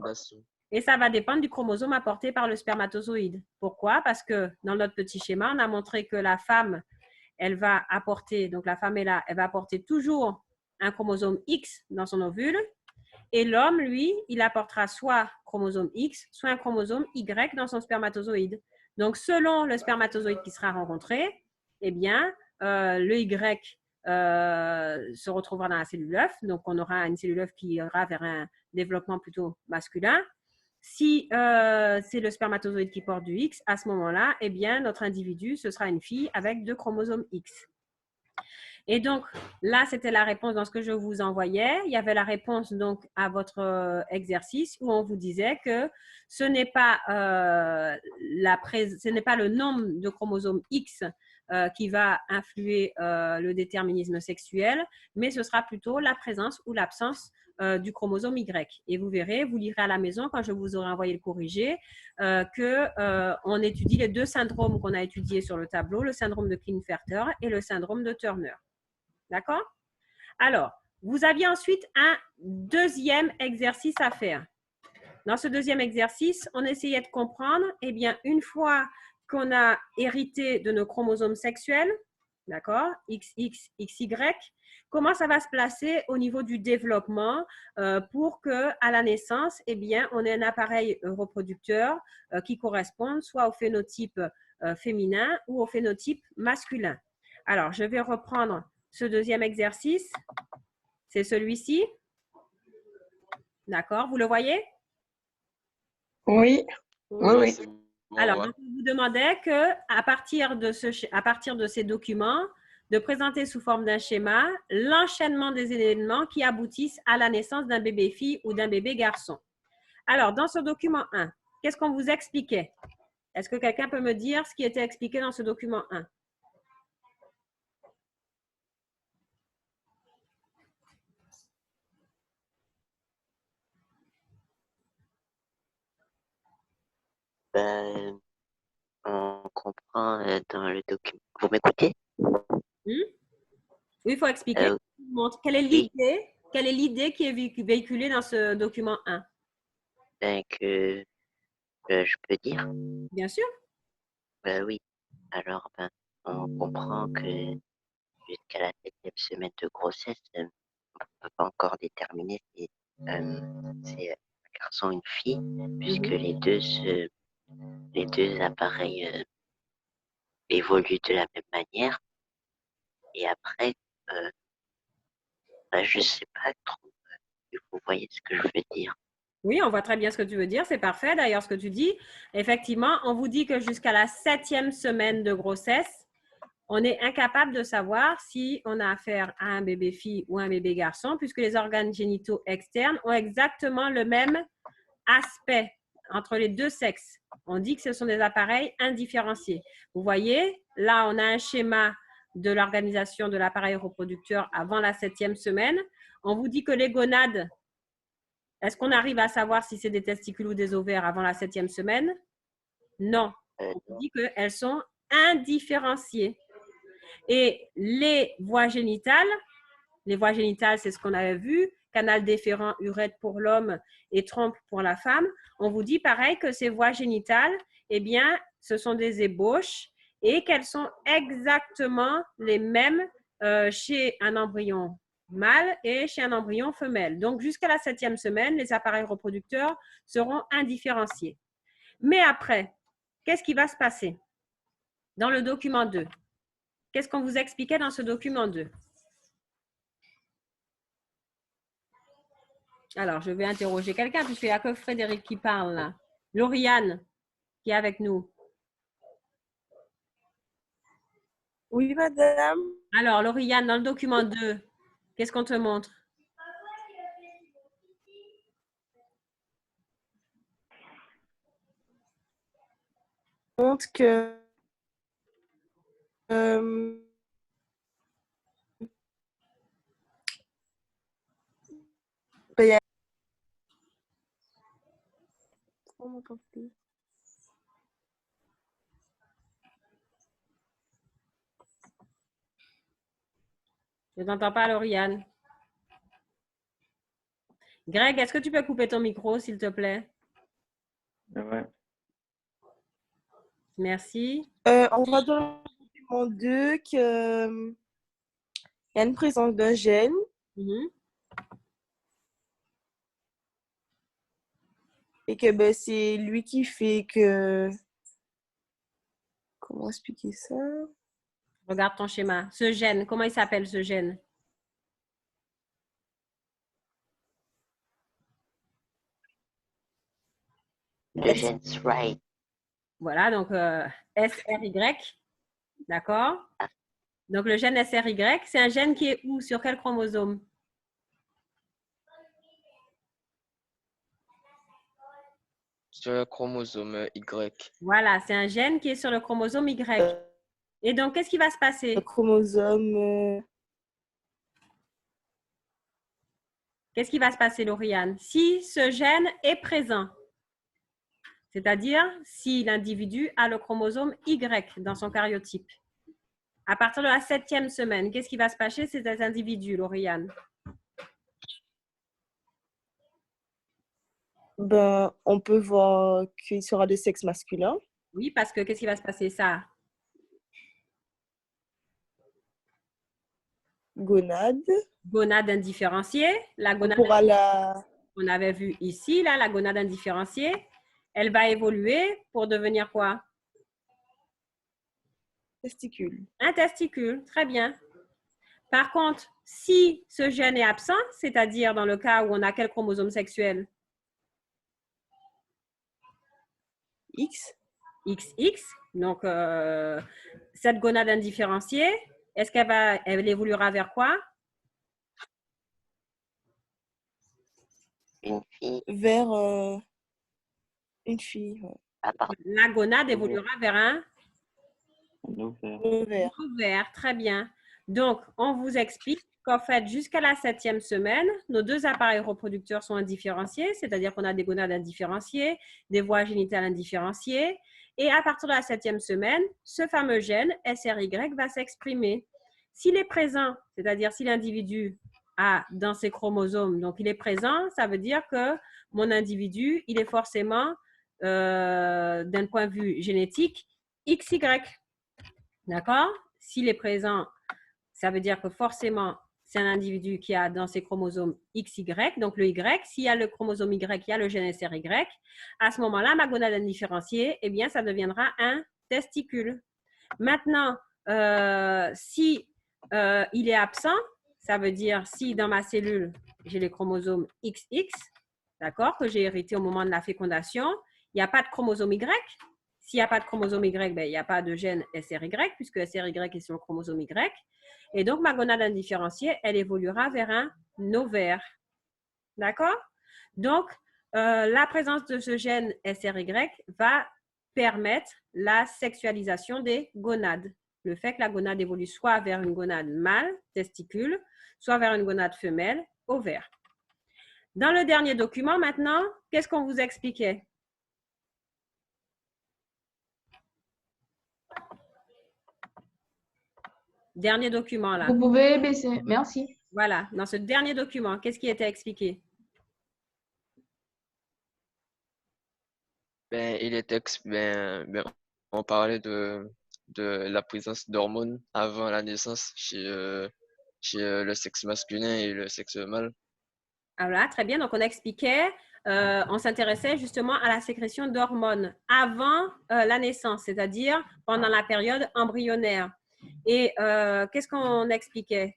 Et ça va dépendre du chromosome apporté par le spermatozoïde. Pourquoi? Parce que dans notre petit schéma, on a montré que la femme, elle va apporter, donc la femme est là, elle va apporter toujours un chromosome X dans son ovule. Et l'homme, lui, il apportera soit chromosome X, soit un chromosome Y dans son spermatozoïde. Donc, selon le spermatozoïde qui sera rencontré, eh bien, le Y se retrouvera dans la cellule œuf. Donc, on aura une cellule œuf qui ira vers un développement plutôt masculin. Si c'est le spermatozoïde qui porte du X, à ce moment-là, eh bien, notre individu, ce sera une fille avec 2 chromosomes X. Et donc, là, c'était la réponse dans ce que je vous envoyais. Il y avait la réponse donc à votre exercice où on vous disait que ce n'est pas, le nombre de chromosomes X qui va influer le déterminisme sexuel, mais ce sera plutôt la présence ou l'absence du chromosome Y. Et vous verrez, vous lirez à la maison quand je vous aurai envoyé le corrigé, qu'on étudie les 2 syndromes qu'on a étudiés sur le tableau, le syndrome de Klinefelter et le syndrome de Turner. D'accord? Alors, vous aviez ensuite un deuxième exercice à faire. Dans ce deuxième exercice, on essayait de comprendre, eh bien, une fois qu'on a hérité de nos chromosomes sexuels, d'accord, XX, XY, comment ça va se placer au niveau du développement pour qu'à la naissance, eh bien, on ait un appareil reproducteur qui corresponde soit au phénotype féminin ou au phénotype masculin. Alors, je vais reprendre ce deuxième exercice. C'est celui-ci. D'accord, vous le voyez? Oui. Oui. Alors, donc, on vous demandait qu'à partir de ces documents, de présenter sous forme d'un schéma l'enchaînement des éléments qui aboutissent à la naissance d'un bébé fille ou d'un bébé garçon. Alors, dans ce document 1, qu'est-ce qu'on vous expliquait? Est-ce que quelqu'un peut me dire ce qui était expliqué dans ce document 1? Ben, on comprend dans le document. Vous m'écoutez? Oui, il faut expliquer. Quelle est l'idée qui est véhiculée dans ce document 1? Ben, que je peux dire? Bien sûr. Ben oui. Alors, ben, on comprend que jusqu'à la 7e semaine de grossesse, on ne peut pas encore déterminer si c'est un garçon ou une fille, puisque les deux appareils évoluent de la même manière. Et après, ben, je ne sais pas trop si vous voyez ce que je veux dire. Oui, on voit très bien ce que tu veux dire. C'est parfait d'ailleurs ce que tu dis. Effectivement, on vous dit que jusqu'à la 7e semaine de grossesse, on est incapable de savoir si on a affaire à un bébé fille ou un bébé garçon, puisque les organes génitaux externes ont exactement le même aspect entre les deux sexes. On dit que ce sont des appareils indifférenciés. Vous voyez, là, on a un schéma de l'organisation de l'appareil reproducteur avant la 7e semaine. On vous dit que les gonades, est-ce qu'on arrive à savoir si c'est des testicules ou des ovaires avant la 7e semaine? Non. On vous dit qu'elles sont indifférenciées. Et les voies génitales, c'est ce qu'on avait vu, canal déférent, urètre pour l'homme et trompe pour la femme. On vous dit pareil que ces voies génitales, eh bien, ce sont des ébauches et qu'elles sont exactement les mêmes chez un embryon mâle et chez un embryon femelle. Donc, jusqu'à la 7e semaine, les appareils reproducteurs seront indifférenciés. Mais après, qu'est-ce qui va se passer? Dans le document 2, qu'est-ce qu'on vous expliquait dans ce document 2? Alors, je vais interroger quelqu'un puisqu'il n'y a que Frédéric qui parle là. Lauriane, qui est avec nous. Oui, madame. Alors, Lauriane, dans le document 2, qu'est-ce qu'on te montre? On montre que ben, il y a- on m'entend plus. Je ne t'entends pas, Lauriane. Greg, est-ce que tu peux couper ton micro, s'il te plaît? Ouais. Merci. On voit dans le document 2 qu'il y a une présence d'un gène. Et que ben, c'est lui qui fait que... Comment expliquer ça? Regarde ton schéma. Ce gène, comment il s'appelle ce gène? Le gène SRY. Voilà, donc SRY. D'accord? Donc, le gène SRY, c'est un gène qui est où? Sur quel chromosome? Sur le chromosome Y. Voilà, c'est un gène qui est sur le chromosome Y. Et donc, qu'est-ce qui va se passer? Le chromosome... Qu'est-ce qui va se passer, Lauriane? Si ce gène est présent, c'est-à-dire si l'individu a le chromosome Y dans son karyotype, à partir de la 7e semaine, qu'est-ce qui va se passer chez cet individu, Lauriane? Ben, on peut voir qu'il sera de sexe masculin. Oui, parce que qu'est-ce qui va se passer, ça? Gonade. Gonade indifférenciée. La gonade qu'on avait vue ici, là, la gonade indifférenciée, elle va évoluer pour devenir quoi? Testicule. Un testicule, très bien. Par contre, si ce gène est absent, c'est-à-dire dans le cas où on a quel chromosome sexuel? X. XX, donc cette gonade indifférenciée, Elle évoluera vers quoi? Une fille. Vers une fille. Ouais. Ah, pardon. La gonade évoluera vers un Un ovaire. Ovaire. ovaire. Très bien. Donc, on vous explique qu'en fait, jusqu'à la 7e semaine, nos deux appareils reproducteurs sont indifférenciés, c'est-à-dire qu'on a des gonades indifférenciées, des voies génitales indifférenciées. Et à partir de la 7e semaine, ce fameux gène SRY va s'exprimer. S'il est présent, c'est-à-dire si l'individu a dans ses chromosomes, donc il est présent, ça veut dire que mon individu, il est forcément, d'un point de vue génétique, XY. D'accord? S'il est présent, ça veut dire que forcément, c'est un individu qui a dans ses chromosomes XY, donc le Y. S'il y a le chromosome Y, il y a le gène SRY. À ce moment-là, ma gonade indifférenciée, eh bien, ça deviendra un testicule. Maintenant, si il est absent, ça veut dire si dans ma cellule, j'ai les chromosomes XX, d'accord, que j'ai hérité au moment de la fécondation, il n'y a pas de chromosome Y. S'il n'y a pas de chromosome Y, ben, il n'y a pas de gène SRY, puisque SRY est sur le chromosome Y. Et donc, ma gonade indifférenciée, elle évoluera vers un ovaire. D'accord? Donc, la présence de ce gène SRY va permettre la sexualisation des gonades. Le fait que la gonade évolue soit vers une gonade mâle, testicule, soit vers une gonade femelle, ovaire. Dans le dernier document, maintenant, qu'est-ce qu'on vous expliquait? Dernier document, là. Vous pouvez baisser. Merci. Voilà, dans ce dernier document, qu'est-ce qui était expliqué? On parlait de la présence d'hormones avant la naissance chez le sexe masculin et le sexe mâle. Voilà, très bien. Donc, on expliquait, on s'intéressait justement à la sécrétion d'hormones avant la naissance, c'est-à-dire pendant la période embryonnaire. Et qu'est-ce qu'on expliquait?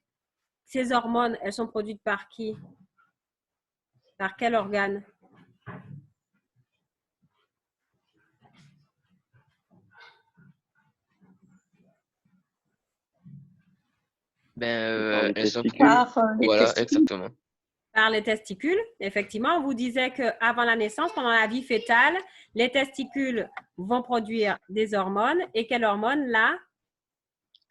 Ces hormones, elles sont produites par qui? Par quel organe? Elles sont Par les voilà, testicules. exactement. Par les testicules, effectivement. On vous disait qu'avant la naissance, pendant la vie fœtale, les testicules vont produire des hormones. Et quelle hormone là?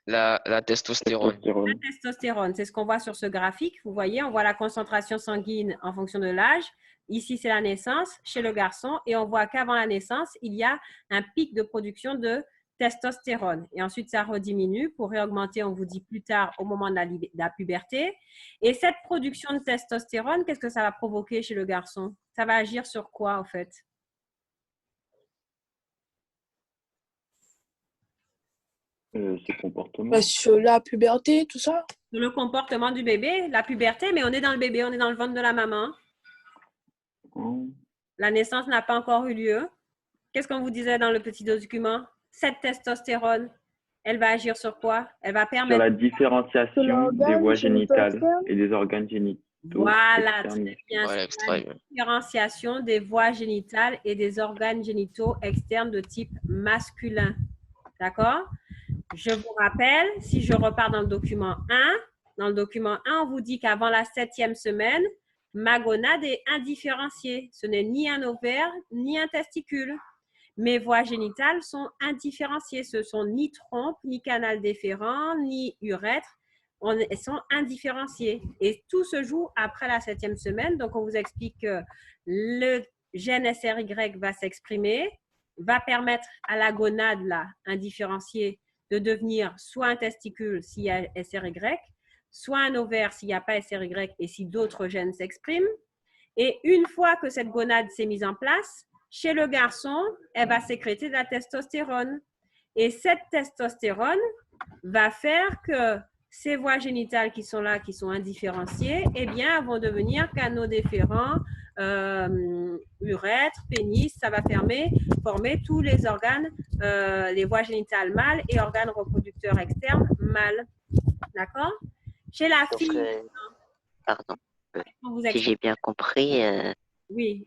La testostérone. La testostérone, c'est ce qu'on voit sur ce graphique. Vous voyez, on voit la concentration sanguine en fonction de l'âge. Ici, c'est la naissance chez le garçon. Et on voit qu'avant la naissance, il y a un pic de production de testostérone. Et ensuite, ça rediminue pour réaugmenter, on vous dit plus tard, au moment de la puberté. Et cette production de testostérone, qu'est-ce que ça va provoquer chez le garçon? Ça va agir sur quoi, en fait? Ses comportements. Sur la puberté, tout ça. Sur le comportement du bébé, la puberté, mais on est dans le bébé, on est dans le ventre de la maman. La naissance n'a pas encore eu lieu. Qu'est-ce qu'on vous disait dans le petit document? Cette testostérone, elle va agir sur quoi? Elle va permettre… Sur la différenciation des voies génitales et des organes génitaux. Voilà, très bien. Voilà, La différenciation des voies génitales et des organes génitaux externes de type masculin. D'accord? Je vous rappelle, si je repars dans le document 1, on vous dit qu'avant la 7e semaine, ma gonade est indifférenciée. Ce n'est ni un ovaire, ni un testicule. Mes voies génitales sont indifférenciées. Ce sont ni trompe, ni canal déférent, ni urètre. Elles sont indifférenciées. Et tout se joue après la 7e semaine. Donc, on vous explique que le gène SRY va s'exprimer, va permettre à la gonade là, indifférenciée de devenir soit un testicule s'il y a SRY, soit un ovaire s'il n'y a pas SRY et si d'autres gènes s'expriment. Et une fois que cette gonade s'est mise en place, chez le garçon, elle va sécréter de la testostérone. Et cette testostérone va faire que ces voies génitales qui sont là, qui sont indifférenciées, eh bien, vont devenir canaux déférents, urètre, pénis. Ça va former tous les organes, les voies génitales mâles et organes reproducteurs externes mâles. D'accord? Chez la fille… Pardon. on vous Si explique. j'ai bien compris, Oui.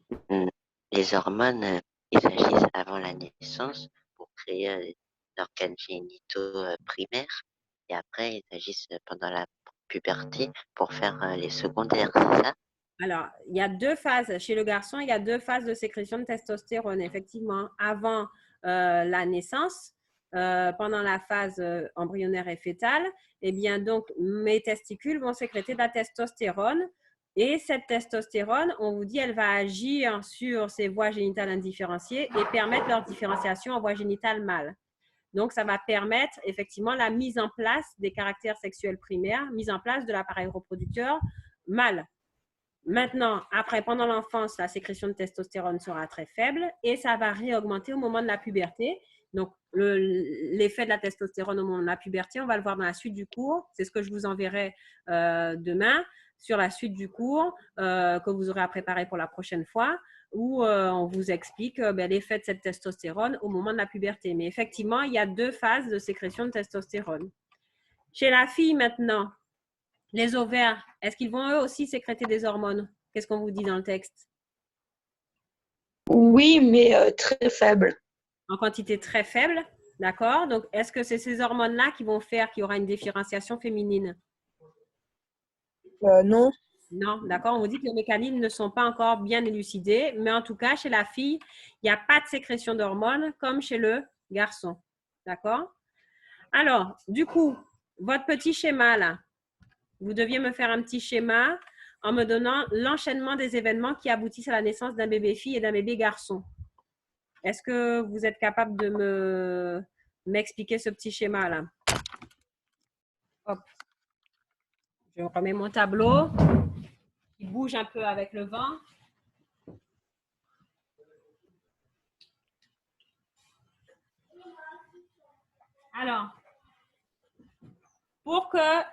les hormones, ils agissent avant la naissance pour créer des organes génitaux primaires. et après, ils agissent pendant la puberté pour faire les secondaires, c'est ça? Alors, il y a deux phases. Chez le garçon, il y a deux phases de sécrétion de testostérone, effectivement. Avant la naissance, pendant la phase embryonnaire et fétale, eh bien, donc, mes testicules vont sécréter de la testostérone. Et cette testostérone, on vous dit, elle va agir sur ces voies génitales indifférenciées et permettre leur différenciation en voie génitale mâle. Donc, ça va permettre effectivement la mise en place des caractères sexuels primaires, mise en place de l'appareil reproducteur mâle. Maintenant, après, pendant l'enfance, la sécrétion de testostérone sera très faible et ça va réaugmenter au moment de la puberté. Donc, l'effet de la testostérone au moment de la puberté, on va le voir dans la suite du cours. C'est ce que je vous enverrai demain sur la suite du cours que vous aurez à préparer pour la prochaine fois, où on vous explique l'effet de cette testostérone au moment de la puberté. Mais effectivement, il y a deux phases de sécrétion de testostérone. Chez la fille maintenant, les ovaires, est-ce qu'ils vont eux aussi sécréter des hormones? Qu'est-ce qu'on vous dit dans le texte? Oui, mais très faible. En quantité très faible, d'accord? Donc, est-ce que c'est ces hormones-là qui vont faire qu'il y aura une différenciation féminine? Non. Non, d'accord. On vous dit que les mécanismes ne sont pas encore bien élucidés, mais en tout cas, chez la fille, il n'y a pas de sécrétion d'hormones comme chez le garçon, d'accord? Alors, du coup, votre petit schéma là, vous deviez me faire un petit schéma en me donnant l'enchaînement des événements qui aboutissent à la naissance d'un bébé fille et d'un bébé garçon. Est-ce que vous êtes capable de m'expliquer ce petit schéma là? Hop. Je remets mon tableau. Il bouge un peu avec le vent. Alors, pour que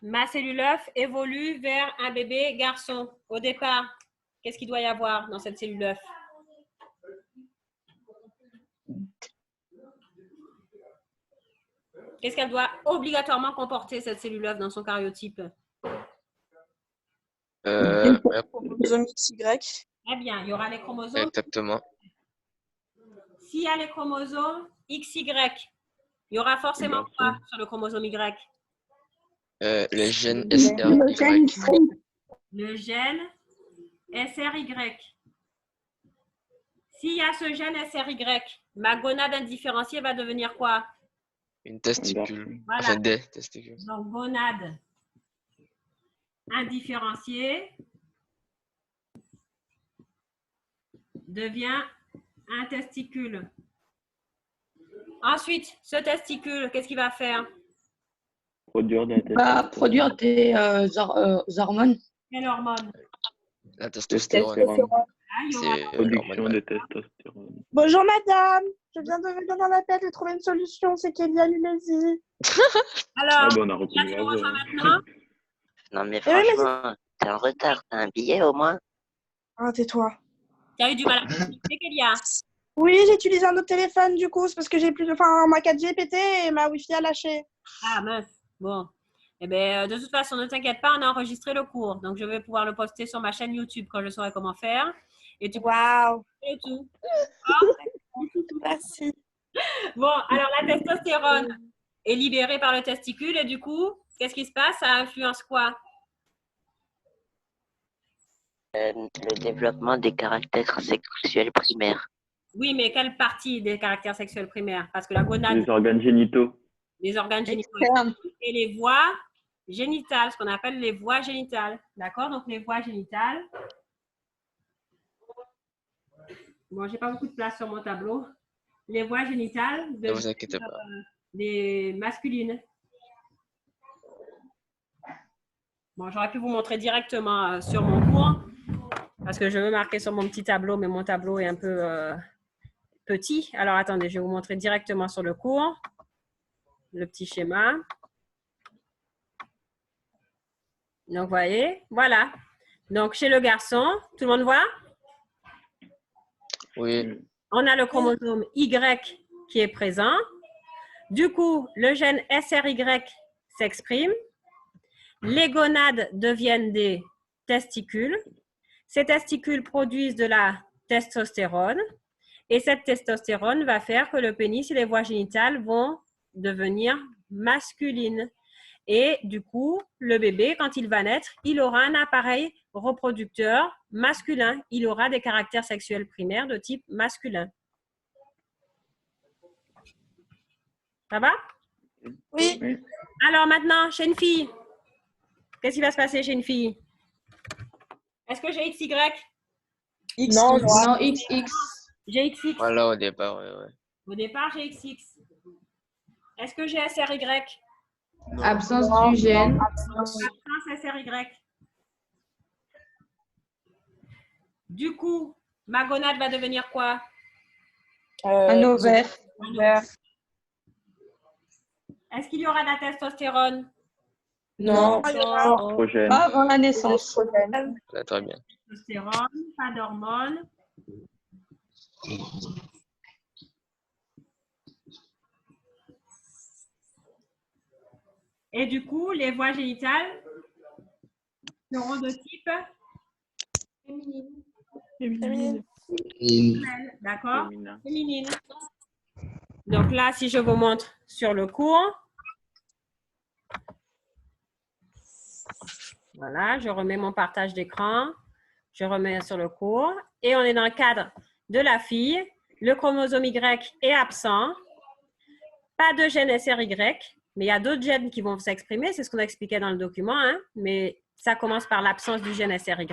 ma cellule œuf évolue vers un bébé garçon, au départ, qu'est-ce qu'il doit y avoir dans cette cellule œuf? Qu'est-ce qu'elle doit obligatoirement comporter, cette cellule œuf, dans son karyotype? Chromosome XY. Très bien, il y aura les chromosomes. Exactement. S'il y a les chromosomes XY, il y aura forcément quoi sur le chromosome Y? Le gène SRY. Le gène SRY. S'il y a ce gène SRY, ma gonade indifférenciée va devenir quoi? Une testicule. Voilà. Enfin, des testicules. Donc, gonade indifférenciée devient un testicule. Ensuite, ce testicule, qu'est-ce qu'il va faire? Produire des Produire des hormones. Quelle hormone? La testostérone. C'est production de testostérone. Bonjour madame, je viens de venir dans l'appel, j'ai trouvé une solution, c'est Kéliane Ulési. Alors, on a reconnu la voix. maintenant? Non, mais franchement, t'es en retard. T'as un billet au moins? Ah, tais-toi. Tu as eu du mal à connecter, Kélia? Oui, j'ai utilisé un autre téléphone du coup, c'est parce que j'ai plus de. Enfin, ma 4G est pétée et ma Wi-Fi a lâché. Ah, mince. Bon. Eh bien, de toute façon, ne t'inquiète pas, on a enregistré le cours. Donc, je vais pouvoir le poster sur ma chaîne YouTube quand je saurai comment faire. Et tu Waouh! et tout. Merci. Bon, alors la testostérone est libérée par le testicule et du coup, qu'est-ce qui se passe? Ça influence quoi? Le développement des caractères sexuels primaires. Oui, mais quelle partie des caractères sexuels primaires? Parce que la gonade, Les organes génitaux. les organes génitaux et les voies génitales, ce qu'on appelle les voies génitales. D'accord? Donc, les voies génitales. Bon, j'ai pas beaucoup de place sur mon tableau. Les voies génitales Ne vous inquiétez pas. des masculines. Bon, j'aurais pu vous montrer directement sur mon cours parce que je veux marquer sur mon petit tableau, mais mon tableau est un peu petit. Alors, attendez, je vais vous montrer directement sur le cours le petit schéma. Donc, vous voyez, voilà. Donc, chez le garçon, tout le monde voit? Oui. On a le chromosome Y qui est présent. Du coup, le gène SRY s'exprime. Les gonades deviennent des testicules. Ces testicules produisent de la testostérone. Et cette testostérone va faire que le pénis et les voies génitales vont devenir masculines. Et du coup, le bébé, quand il va naître, il aura un appareil reproducteur masculin. Il aura des caractères sexuels primaires de type masculin. Ça va? Oui. Alors maintenant, chez une fille, qu'est-ce qui va se passer chez une fille? Est-ce que j'ai XY? Non, Non, XX. J'ai XX. Voilà, au départ, ouais. Au départ, j'ai XX. Est-ce que j'ai SRY? Absence du gène. Absence SRY. Du coup, ma gonade va devenir quoi? Un ovaire. Est-ce qu'il y aura de la testostérone? Non. Oestrogène. Pas avant la naissance. Là, très bien. Testostérone, pas d'hormones. Et du coup, les voies génitales seront de type Féminine. d'accord? Féminin. Féminine. Donc là, si je vous montre sur le cours, voilà, je remets mon partage d'écran, je remets sur le cours et on est dans le cadre de la fille. Le chromosome Y est absent, pas de gène SRY, mais il y a d'autres gènes qui vont s'exprimer, c'est ce qu'on expliquait dans le document, hein, mais ça commence par l'absence du gène SRY.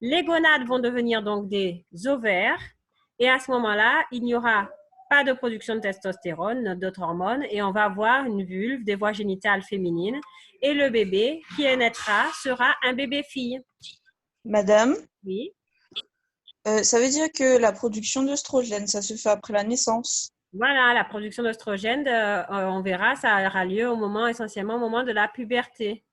Les gonades vont devenir donc des ovaires et à ce moment-là, il n'y aura pas de production de testostérone, d'autres hormones, et on va avoir une vulve, des voies génitales féminines, et le bébé qui naîtra sera un bébé fille. Madame, Oui. ça veut dire que la production d'œstrogène, ça se fait après la naissance. Voilà, la production d'œstrogène, on verra, ça aura lieu essentiellement au moment de la puberté.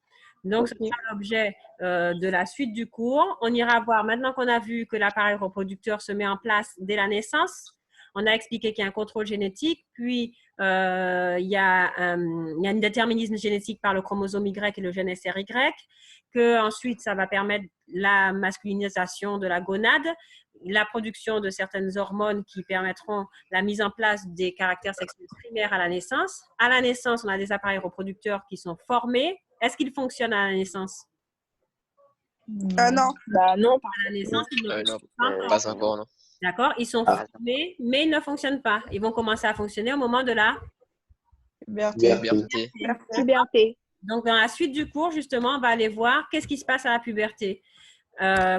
Donc, ce sera l'objet de la suite du cours. On ira voir, maintenant qu'on a vu que l'appareil reproducteur se met en place dès la naissance, on a expliqué qu'il y a un contrôle génétique, puis il y a un déterminisme génétique par le chromosome Y et le gène SRY, que ensuite ça va permettre la masculinisation de la gonade, la production de certaines hormones qui permettront la mise en place des caractères sexuels primaires à la naissance. À la naissance, on a des appareils reproducteurs qui sont formés. Est-ce qu'ils fonctionnent à la naissance? Non. Bah non, À la naissance, ils ne Non, fonctionnent pas pas encore, non. D'accord? Ils sont formés, mais ils ne fonctionnent pas. Ils vont commencer à fonctionner au moment de la Puberté. puberté. Donc, dans la suite du cours, justement, on va aller voir qu'est-ce qui se passe à la puberté.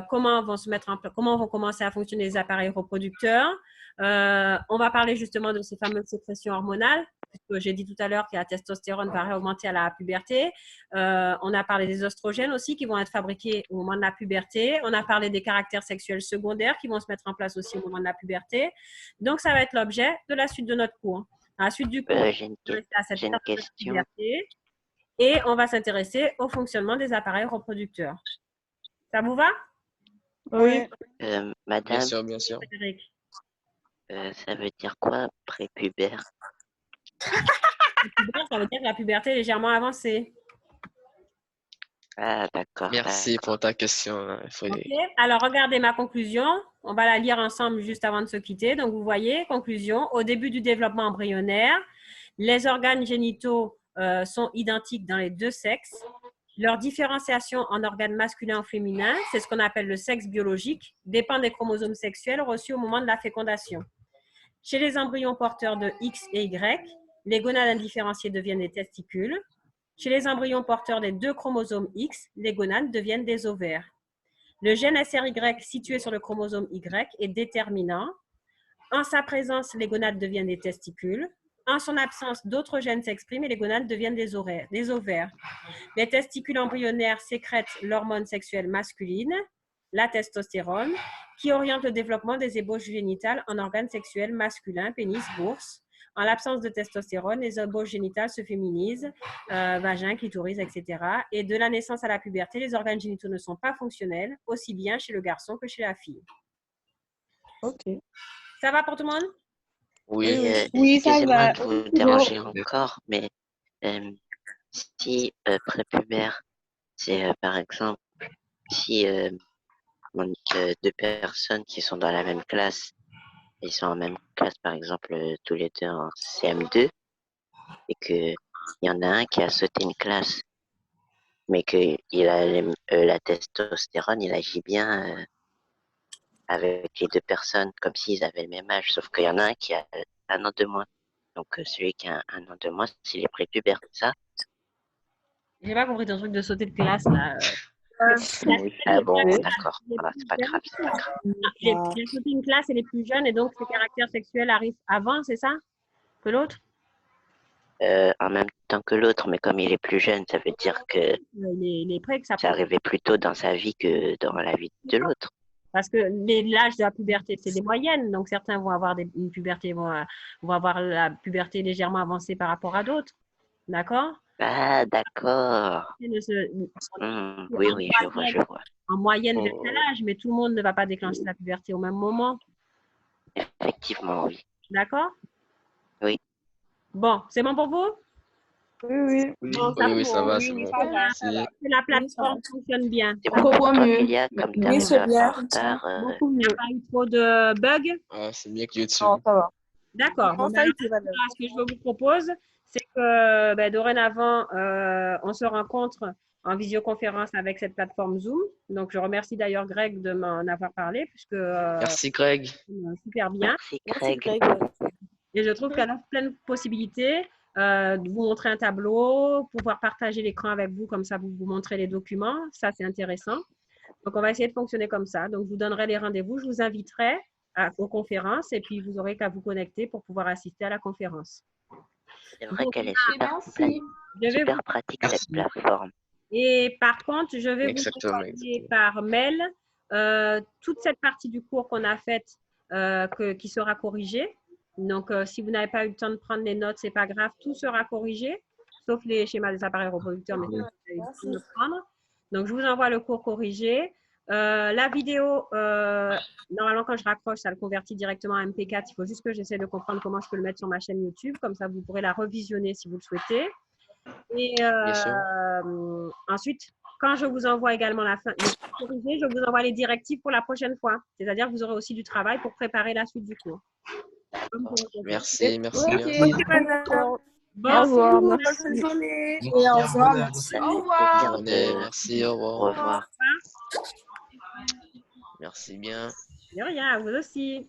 Comment vont commencer à fonctionner les appareils reproducteurs. On va parler justement de ces fameuses sécrétions hormonales, puisque j'ai dit tout à l'heure que la testostérone va augmenter à la puberté. On a parlé des oestrogènes aussi qui vont être fabriqués au moment de la puberté. On a parlé des caractères sexuels secondaires qui vont se mettre en place aussi au moment de la puberté. Donc, ça va être l'objet de la suite de notre cours. À la suite du cours, J'ai une question. Et on va s'intéresser au fonctionnement des appareils reproducteurs. Ça vous va? Oui. Madame, Bien sûr. Frédéric. ça veut dire quoi, prépubère? Ça veut dire que la puberté est légèrement avancée. Ah, d'accord. Merci pour ta question, Frédéric. Okay. Alors, regardez ma conclusion. On va la lire ensemble juste avant de se quitter. Donc, vous voyez, conclusion, au début du développement embryonnaire, les organes génitaux sont identiques dans les deux sexes. Leur différenciation en organes masculins ou féminins, c'est ce qu'on appelle le sexe biologique, dépend des chromosomes sexuels reçus au moment de la fécondation. Chez les embryons porteurs de X et Y, les gonades indifférenciées deviennent des testicules. Chez les embryons porteurs des deux chromosomes X, les gonades deviennent des ovaires. Le gène SRY situé sur le chromosome Y est déterminant. En sa présence, les gonades deviennent des testicules. En son absence, d'autres gènes s'expriment et les gonades deviennent des ovaires. Les testicules embryonnaires sécrètent l'hormone sexuelle masculine, la testostérone, qui oriente le développement des ébauches génitales en organes sexuels masculins, pénis, bourse. En l'absence de testostérone, les ébauches génitales se féminisent, vagin, clitoris, etc. Et de la naissance à la puberté, les organes génitaux ne sont pas fonctionnels, aussi bien chez le garçon que chez la fille. Ok. Ça va pour tout le monde? Oui, Oui, ça excusez-moi va. de vous déranger encore, mais si prépubère, c'est par exemple, si deux personnes qui sont dans la même classe, ils sont en même classe, par exemple, tous les deux en CM2, et que il y en a un qui a sauté une classe, mais que la testostérone, il agit bien avec les deux personnes, comme s'ils avaient le même âge, sauf qu'il y en a un qui a un an de moins. Donc celui qui a un an de moins, s'il est prépubère, ça. J'ai pas compris ton truc de sauter de classe, là. Ah bon, d'accord. Voilà, c'est pas grave, c'est pas grave. J'ai sauté une classe et les plus jeunes, et donc les caractères sexuels arrivent avant, c'est ça? Que l'autre? En même temps que l'autre, mais comme il est plus jeune, ça veut dire que Il est prêt que ça c'est arrivé plus tôt dans sa vie que dans la vie de l'autre. Parce que l'âge de la puberté, c'est des moyennes. Donc, certains vont avoir une puberté, vont avoir la puberté légèrement avancée par rapport à d'autres. D'accord? Ah, d'accord. Oui, je vois. En moyenne, vers tel âge, mais tout le monde ne va pas déclencher la puberté au même moment. Effectivement, oui. D'accord? Oui. Bon, c'est bon pour vous? Oui. Bon, Oui, ça va, c'est bon. Merci. La plateforme fonctionne bien. Pourquoi mieux? Il y a comme t'as Oui, c'est un bien. peu en retard. Beaucoup Il n'y mieux. a pas eu trop de bugs? Ah, c'est mieux que YouTube. Non, ça va. D'accord. Non, ça a été, madame. Ce que je vous propose, c'est que dorénavant, on se rencontre en visioconférence avec cette plateforme Zoom. Donc, je remercie d'ailleurs Greg de m'en avoir parlé, puisque Merci, Greg. super bien. Merci, Greg. Et je trouve qu'elle offre plein de possibilités de vous montrer un tableau, pouvoir partager l'écran avec vous, comme ça vous montrez les documents. Ça, c'est intéressant. Donc, on va essayer de fonctionner comme ça. Donc, je vous donnerai les rendez-vous. Je vous inviterai aux conférences et puis vous aurez qu'à vous connecter pour pouvoir assister à la conférence. C'est vrai qu'elle est super pratique, cette plateforme. Et par contre, je vais vous Exactement. envoyer par mail toute cette partie du cours qu'on a faite qui sera corrigée. Donc, si vous n'avez pas eu le temps de prendre les notes, c'est pas grave, tout sera corrigé, sauf les schémas des appareils reproducteurs, mais ça, vous avez eu le temps de le prendre. Donc, je vous envoie le cours corrigé. La vidéo, normalement, quand je raccroche, ça le convertit directement à MP4. Il faut juste que j'essaie de comprendre comment je peux le mettre sur ma chaîne YouTube. Comme ça, vous pourrez la revisionner si vous le souhaitez. Et ensuite, quand je vous envoie également la fin, corrigé, je vous envoie les directives pour la prochaine fois. C'est-à-dire que vous aurez aussi du travail pour préparer la suite du cours. Merci, merci bien. Merci, madame. Bon, Au revoir. merci. Bonne journée. Et au revoir, merci. Ça fait Au revoir. plaisir Journée, merci, au Au revoir. revoir. Merci bien. De rien, vous aussi.